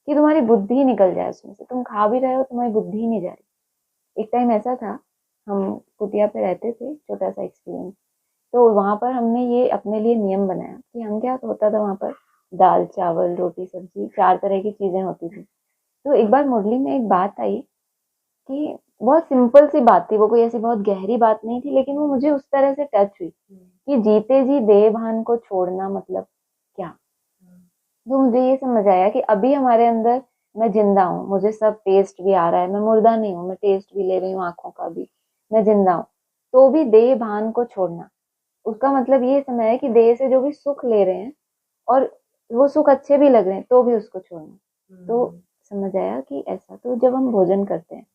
Speaker 1: कि तुम्हारी बुद्धि निकल जाए उसमें से। तुम खा भी रहे हो, तुम्हारी बुद्धि ही नहीं जा रही। एक टाइम ऐसा था, हम कुटिया पे रहते थे, छोटा सा एक्सपीरियंस। तो वहां पर हमने ये अपने लिए नियम बनाया कि हम, क्या होता था वहां पर, दाल चावल रोटी सब्जी 4 तरह की चीजें होती थी। तो एक बार मुरली में एक बात आई कि बहुत सिंपल सी बात थी, वो कोई ऐसी बहुत गहरी बात नहीं थी, लेकिन वो मुझे उस तरह से टच हुई कि जीते जी देह भान को छोड़ना मतलब क्या। तो मुझे ये समझ आया कि अभी हमारे अंदर, मैं जिंदा हूँ, मुझे सब टेस्ट भी आ रहा है, मैं मुर्दा नहीं हूँ, मैं टेस्ट भी ले रही हूँ आंखों का भी, मैं जिंदा हूँ। तो भी देह भान को छोड़ना। उसका मतलब ये समय है कि देह से जो भी सुख ले रहे हैं और वो सुख अच्छे भी लग रहे हैं तो भी उसको छोड़ना। तो समझ आया कि ऐसा। तो जब हम भोजन करते हैं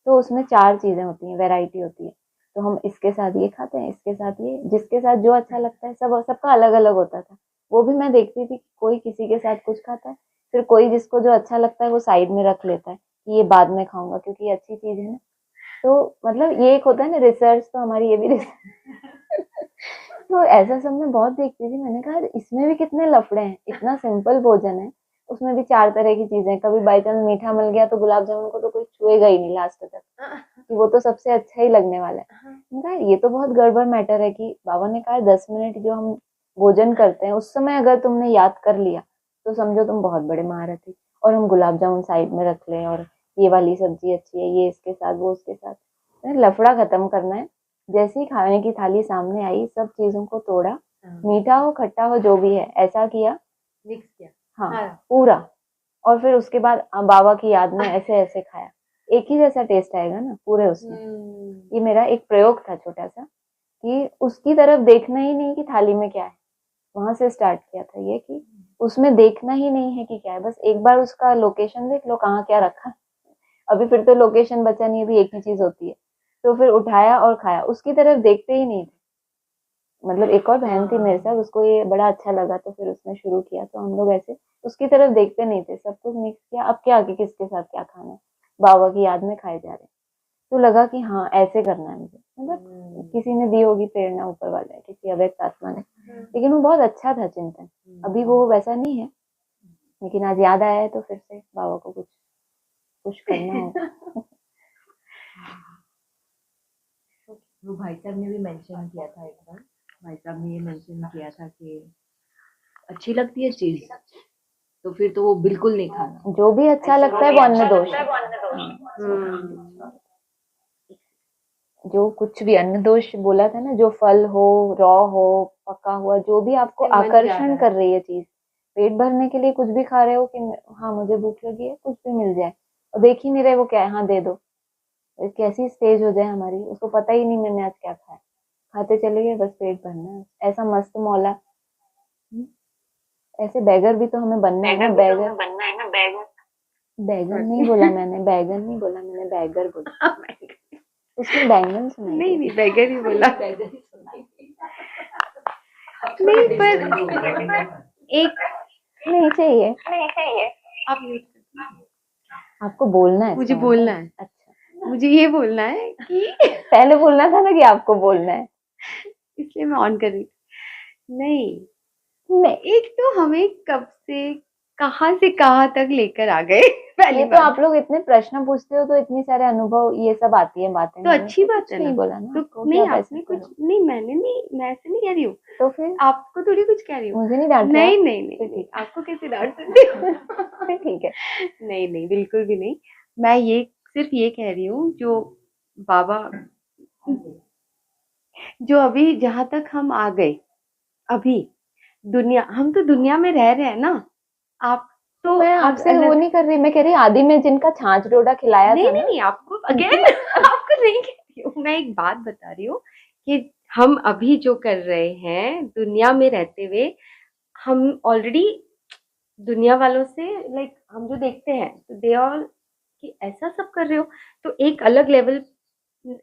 Speaker 1: तो उसमें 4 चीजें होती हैं, वैरायटी होती है। तो हम इसके साथ ये खाते हैं, इसके साथ ये, जिसके साथ जो अच्छा लगता है। सबका अलग अलग होता था। वो भी मैं देखती थी कि कोई किसी के साथ कुछ खाता है, फिर कोई जिसको जो अच्छा लगता है वो साइड में रख लेता है कि ये बाद में खाऊंगा क्योंकि ये अच्छी चीज है ना। तो मतलब ये एक होता है ना रिसर्च, तो हमारी ये भी रिसर्च। तो ऐसा सब मैं बहुत देखती थी। मैंने कहा इसमें भी कितने लफड़े हैं, इतना सिंपल भोजन है, उसमें भी 4 तरह की चीजें। कभी बाई चांस मीठा मिल गया तो गुलाब जामुन को तो कोई छुएगा ही नहीं लास्ट तक, कि वो तो सबसे अच्छा ही लगने वाला है। मैंने कहा ये तो बहुत गड़बड़ मैटर है। कि बाबा ने कहा 10 मिनट जो हम भोजन करते हैं उस समय अगर तुमने याद कर लिया तो समझो तुम बहुत बड़े महारथी। और हम गुलाब जामुन साइड में रख लें और ये वाली सब्जी अच्छी है, ये इसके साथ, वो उसके साथ। लफड़ा खत्म करना है। जैसे ही खाने की थाली सामने आई, सब चीजों को तोड़ा, मीठा हो खट्टा हो जो भी है, ऐसा किया,
Speaker 2: मिक्स किया।
Speaker 1: हाँ पूरा। और फिर उसके बाद बाबा की याद में ऐसे ऐसे खाया। एक ही जैसा टेस्ट आएगा ना पूरे उसमें। ये मेरा एक प्रयोग था छोटा सा, कि उसकी तरफ देखना ही नहीं कि थाली में क्या है। वहां से स्टार्ट किया था ये, कि उसमें देखना ही नहीं है कि क्या है, बस एक बार उसका लोकेशन देख लो कहाँ क्या रखा। अभी फिर तो लोकेशन बचा नहीं, अभी एक ही चीज होती है। तो फिर उठाया और खाया, उसकी तरफ देखते ही नहीं थे। मतलब एक और बहन थी मेरे साथ, उसको ये बड़ा अच्छा लगा तो फिर उसने शुरू किया। तो हम लोग ऐसे उसकी तरफ देखते नहीं थे, सब कुछ मिक्स किया। अब क्या आगे किसके साथ क्या खाना है, बाबा की याद में खाए जा रहे। तो लगा कि हाँ ऐसे करना है मुझे। मतलब किसी ने दी होगी प्रेरणा, ऊपर वाले है, किसी अव्यक्त आत्मा ने। लेकिन वो बहुत अच्छा था चिंतन। अभी वो वैसा नहीं है, लेकिन आज याद आया है तो फिर से बाबा को कुछ करना होगा।
Speaker 4: वो भाई साहब ने भी मेंशन किया था एक बार। भाई साहब ने ये मेंशन किया था कि अच्छी लगती है चीज तो फिर तो वो बिल्कुल नहीं खाना।
Speaker 1: जो भी अच्छा लगता है वो अन्न दोष है। जो कुछ भी अन्न दोष बोला था ना, जो फल हो, रॉ हो, पका हुआ, जो भी आपको आकर्षण कर रही है चीज, पेट भरने के लिए कुछ भी खा रहे हो कि हाँ मुझे भूख लगी है, कुछ भी मिल जाए, और देख ही नहीं रहे वो क्या है, हाँ दे दो। कैसी स्टेज हो जाए हमारी, उसको पता ही नहीं मैंने आज क्या खाया, खाते चले गए, बस पेट भरना है। ऐसा मस्त मौला। ऐसे बैगर भी तो हमें बनना है ना। बैगन नहीं बोला मैंने, बैगन नहीं बोला मैंने, बैगर बोला। उसमें बैंगन सुनाई
Speaker 2: नहीं नहीं बैगर ही बोला। नहीं पर एक
Speaker 1: नहीं चाहिए।
Speaker 2: आप म्यूट कर दो।
Speaker 1: आपको बोलना है,
Speaker 2: मुझे
Speaker 1: इसका
Speaker 2: बोलना
Speaker 1: मतलब।
Speaker 2: है,
Speaker 1: अच्छा,
Speaker 2: मुझे ये बोलना है कि
Speaker 1: पहले बोलना था ना कि आपको बोलना है।
Speaker 2: इसलिए मैं ऑन कर रही थी। नहीं,
Speaker 1: नहीं,
Speaker 2: एक तो हमें कब से कहाँ तक लेकर आ गए। पहली
Speaker 1: ये तो
Speaker 2: बात
Speaker 1: आप लोग इतने प्रश्न पूछते हो तो इतने सारे अनुभव ये सब आती है बातें।
Speaker 2: तो
Speaker 1: मैंने
Speaker 2: अच्छी
Speaker 1: तो
Speaker 2: बात
Speaker 1: कुछ
Speaker 2: है
Speaker 1: नहीं
Speaker 2: ना।
Speaker 1: बोला ना
Speaker 2: तो
Speaker 1: आपको,
Speaker 2: नहीं
Speaker 1: कि आप ऐसे
Speaker 2: आपने कुछ
Speaker 1: करो।
Speaker 2: नहीं, मैंने नहीं, मैं ऐसे नहीं कह रही हूँ,
Speaker 1: तो फिर
Speaker 2: आपको थोड़ी कुछ कह रही हूँ।
Speaker 1: मुझे नहीं डांट रहे
Speaker 2: नहीं
Speaker 1: आप?
Speaker 2: नहीं नहीं,
Speaker 1: फिर
Speaker 2: नहीं
Speaker 1: ठीक
Speaker 2: आपको कैसे डांट सकती हूँ।
Speaker 1: फिर ठीक है।
Speaker 2: नहीं नहीं बिल्कुल भी नहीं। मैं ये सिर्फ ये कह रही हूँ जो बाबा, जो अभी जहां तक हम आ गए, अभी दुनिया, हम तो दुनिया में रह रहे हैं ना। आप तो
Speaker 1: मैं
Speaker 2: अब
Speaker 1: आपसे वो नहीं कर रही, मैं कह रही आदि में जिनका छाछ डोडा खिलाया
Speaker 2: नहीं
Speaker 1: था
Speaker 2: नहीं
Speaker 1: ना।
Speaker 2: नहीं, आपको अगेन आपको नहीं कह रही हूँ, मैं एक बात बता रही हूँ कि हम अभी जो कर रहे हैं दुनिया में रहते हुए, हम ऑलरेडी दुनिया वालों से लाइक हम जो देखते हैं तो दे ऑल कि ऐसा सब कर रहे हो, तो एक अलग लेवल,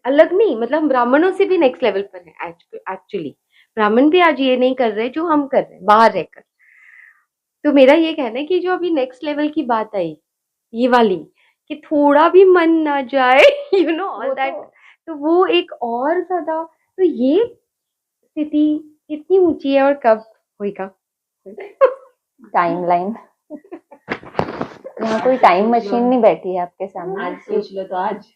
Speaker 2: अलग नहीं मतलब हम ब्राह्मणों से भी नेक्स्ट लेवल पर है एक्चुअली। ब्राह्मण भी आज ये नहीं कर रहे जो हम कर रहे हैं बाहर रहकर। तो मेरा ये कहना है कि जो अभी नेक्स्ट लेवल की बात आई ये वाली, कि थोड़ा भी मन ना जाए यू नो ऑल दैट, तो वो एक और ज्यादा, तो ये स्थिति कितनी ऊंची है और कब होएगा।
Speaker 1: टाइमलाइन। यहाँ कोई टाइम मशीन नहीं बैठी है आपके सामने।
Speaker 4: आज सोच लो तो आज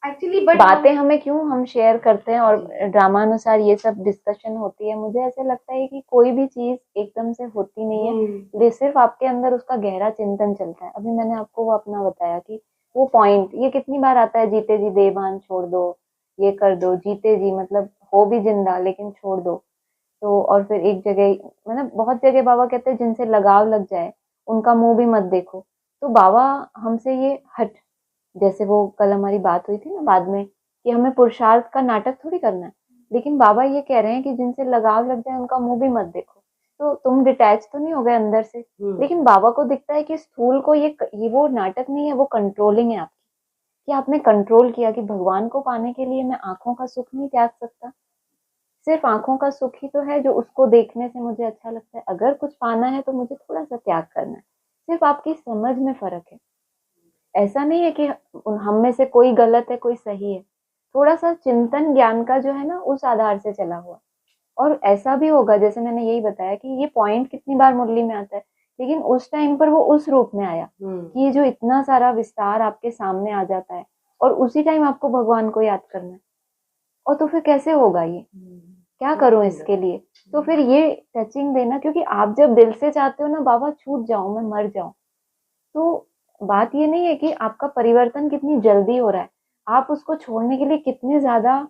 Speaker 2: एक्चुअली बट
Speaker 1: बातें हमें क्यों हम शेयर करते हैं और ड्रामा अनुसार ये सब डिस्कशन होती है। मुझे ऐसे लगता है कि कोई भी चीज एकदम से होती नहीं है, सिर्फ आपके अंदर उसका गहरा चिंतन चलता है। अभी मैंने आपको वो अपना बताया कि वो पॉइंट ये कितनी बार आता है, जीते जी देवान छोड़ दो, ये कर दो, जीते जी मतलब हो भी जिंदा लेकिन छोड़ दो। तो और फिर एक जगह मतलब बहुत जगह बाबा कहते हैं जिनसे लगाव लग जाए उनका मुंह भी मत देखो। तो बाबा हमसे ये हट, जैसे वो कल हमारी बात हुई थी ना बाद में, कि हमें पुरुषार्थ का नाटक थोड़ी करना है। लेकिन बाबा ये कह रहे हैं कि जिनसे लगाव लग जाए उनका मुंह भी मत देखो। तो तुम डिटैच तो नहीं हो गए अंदर से, लेकिन बाबा को दिखता है कि स्थूल को ये वो नाटक नहीं है, वो कंट्रोलिंग है आपकी, कि आपने कंट्रोल किया कि भगवान को पाने के लिए मैं आंखों का सुख नहीं त्याग सकता। सिर्फ आंखों का सुख ही तो है जो उसको देखने से मुझे अच्छा लगता है। अगर कुछ पाना है तो मुझे थोड़ा सा त्याग करना है। सिर्फ आपकी समझ में फर्क है। ऐसा नहीं है कि हम में से कोई गलत है कोई सही है। थोड़ा सा चिंतन ज्ञान का जो है ना उस आधार से चला हुआ। और ऐसा भी होगा, जैसे मैंने यही बताया कि ये पॉइंट कितनी बार मुरली में आता है, लेकिन उस टाइम पर वो उस रूप में आया कि ये जो इतना सारा विस्तार आपके सामने आ जाता है और उसी टाइम आपको भगवान को याद करना है। और तो फिर कैसे होगा ये, क्या करूं इसके लिए? तो फिर ये टचिंग देना, क्योंकि आप जब दिल से चाहते हो ना बाबा छूट जाऊं, मैं मर जाऊं, तो बात ये नहीं है कि आपका परिवर्तन कितनी जल्दी हो रहा है, आप उसको छोड़ने के लिए कितने ज्यादा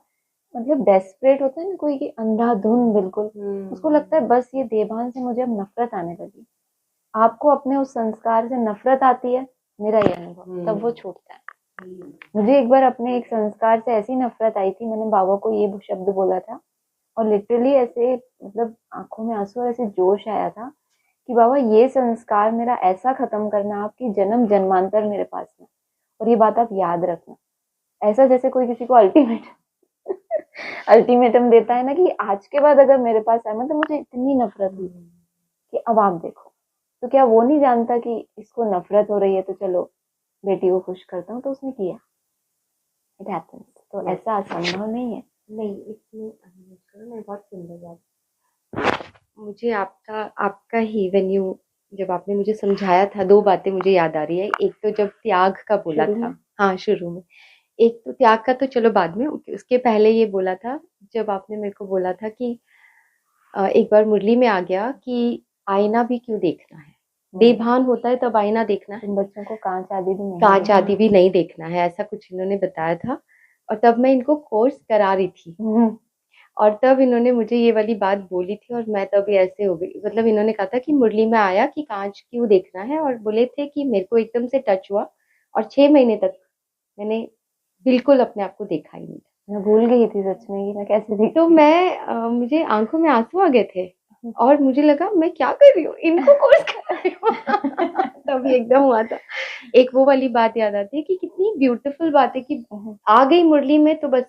Speaker 1: मतलब डेस्परेट होता है ना कोई, कि अंधाधुन बिल्कुल उसको लगता है बस ये देवान से मुझे अब नफरत आने लगी। आपको अपने उस संस्कार से नफरत आती है, मेरा ये अनुभव, तब वो छूटता है। मुझे एक बार अपने एक संस्कार से ऐसी नफरत आई थी, मैंने बाबा को ये शब्द बोला था और लिटरली ऐसे मतलब आंखों में आंसू और ऐसे जोश आया था कि बाबा ये संस्कार मेरा ऐसा खत्म करना आपकी जन्म जन्मांतर मेरे पास में, और ये बात आप याद रखना। ऐसा जैसे कोई किसी को अल्टीमेटम देता है ना कि आज के बाद अगर मेरे पास आए, मतलब मुझे इतनी नफरत हुई कि अब आप देखो। तो क्या वो नहीं जानता कि इसको नफरत हो रही है, तो चलो बेटी को खुश करता हूँ, तो उसने किया। It happens. तो ऐसा असंभव नहीं है।
Speaker 2: नहीं, इसमें बहुत सुंदर बात। मुझे आपका ही वेन्यू जब आपने मुझे समझाया था, 2 बातें मुझे याद आ रही है। एक तो जब त्याग का बोला
Speaker 1: शुरू में?
Speaker 2: था, हाँ शुरू में। एक तो त्याग का तो चलो बाद में, उसके पहले ये बोला था जब आपने मेरे को बोला था कि एक बार मुरली में आ गया कि आईना भी क्यों देखना है, बेभान होता है तब आईना देखना है,
Speaker 1: तुम बच्चों को कांच आदि भी नहीं
Speaker 2: कांच आदि भी नहीं देखना है, ऐसा कुछ इन्होंने बताया था। और तब मैं इनको कोर्स करा रही थी और तब इन्होंने मुझे ये वाली बात बोली थी और मैं तब ऐसे हो गई। मतलब इन्होंने कहा था कि मुरली में आया कि कांच क्यों देखना है, और बोले थे कि मेरे को एकदम से टच हुआ और 6 महीने तक मैंने बिल्कुल अपने आप को देखा ही नहीं था।
Speaker 1: मैं भूल गई थी सच में कि मैं कैसे दिखती।
Speaker 2: तो मुझे आंखों में आंसू आ गए थे और मुझे लगा मैं क्या कर रही हूँ, इनको कोर्स कर रही हूँ। तभी एकदम हुआ था। एक वो वाली बात याद आती है कि कितनी ब्यूटीफुल बात है कि आ गई मुरली में तो बस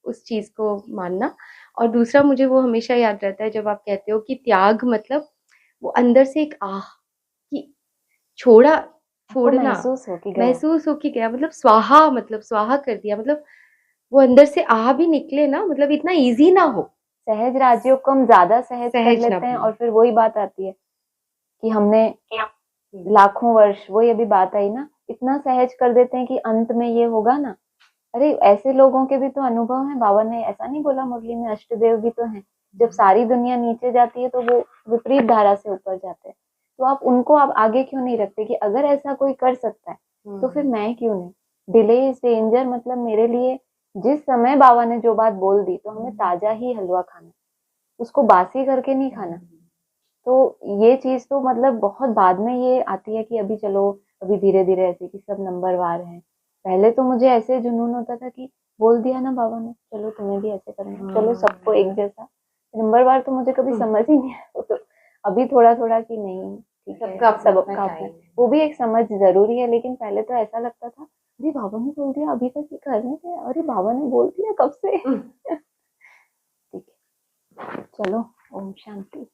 Speaker 2: उस चीज को मानना। और दूसरा मुझे वो हमेशा याद रहता है जब आप कहते हो कि त्याग मतलब वो अंदर से एक आह कि छोड़ा, छोड़ना, महसूस हो कि गया, मतलब स्वाहा कर दिया, मतलब वो अंदर से आह भी निकले ना, मतलब इतना इजी ना हो।
Speaker 1: सहज राजयोग को हम ज्यादा सहज कर
Speaker 2: सहज ना
Speaker 1: लेते हैं
Speaker 2: बने।
Speaker 1: और फिर वही बात आती है कि हमने लाखों वर्ष, वही अभी बात आई ना, इतना सहज कर देते हैं कि अंत में ये होगा ना। अरे ऐसे लोगों के भी तो अनुभव हैं। बाबा ने ऐसा नहीं बोला मुरली में, अष्टदेव भी तो हैं। जब सारी दुनिया नीचे जाती है तो वो विपरीत धारा से ऊपर जाते हैं। तो आप उनको आप आगे क्यों नहीं रखते कि अगर ऐसा कोई कर सकता है तो फिर मैं क्यों नहीं। डिले इज डेंजर, मतलब मेरे लिए जिस समय बाबा ने जो बात बोल दी तो हमें ताजा ही हलवा खाना, उसको बासी करके नहीं खाना। तो ये चीज तो मतलब बहुत बाद में ये आती है कि अभी चलो अभी धीरे धीरे ऐसे कि सब नंबरवार हैं। पहले तो मुझे ऐसे जुनून होता था कि बोल दिया ना बाबा ने, चलो तुम्हें भी ऐसे करना है, चलो सबको एक जैसा। नंबरवार तो मुझे कभी समझ ही नहीं आया। तो अभी थोड़ा थोड़ा कि नहीं ठीक है, सबका अपना, वो भी एक समझ जरूरी है। लेकिन पहले तो ऐसा लगता था अरे बाबा ने बोल दिया, अभी तक ये कर रहे थे, अरे बाबा ने बोल दिया कब से। ठीक है, चलो ओम शांति।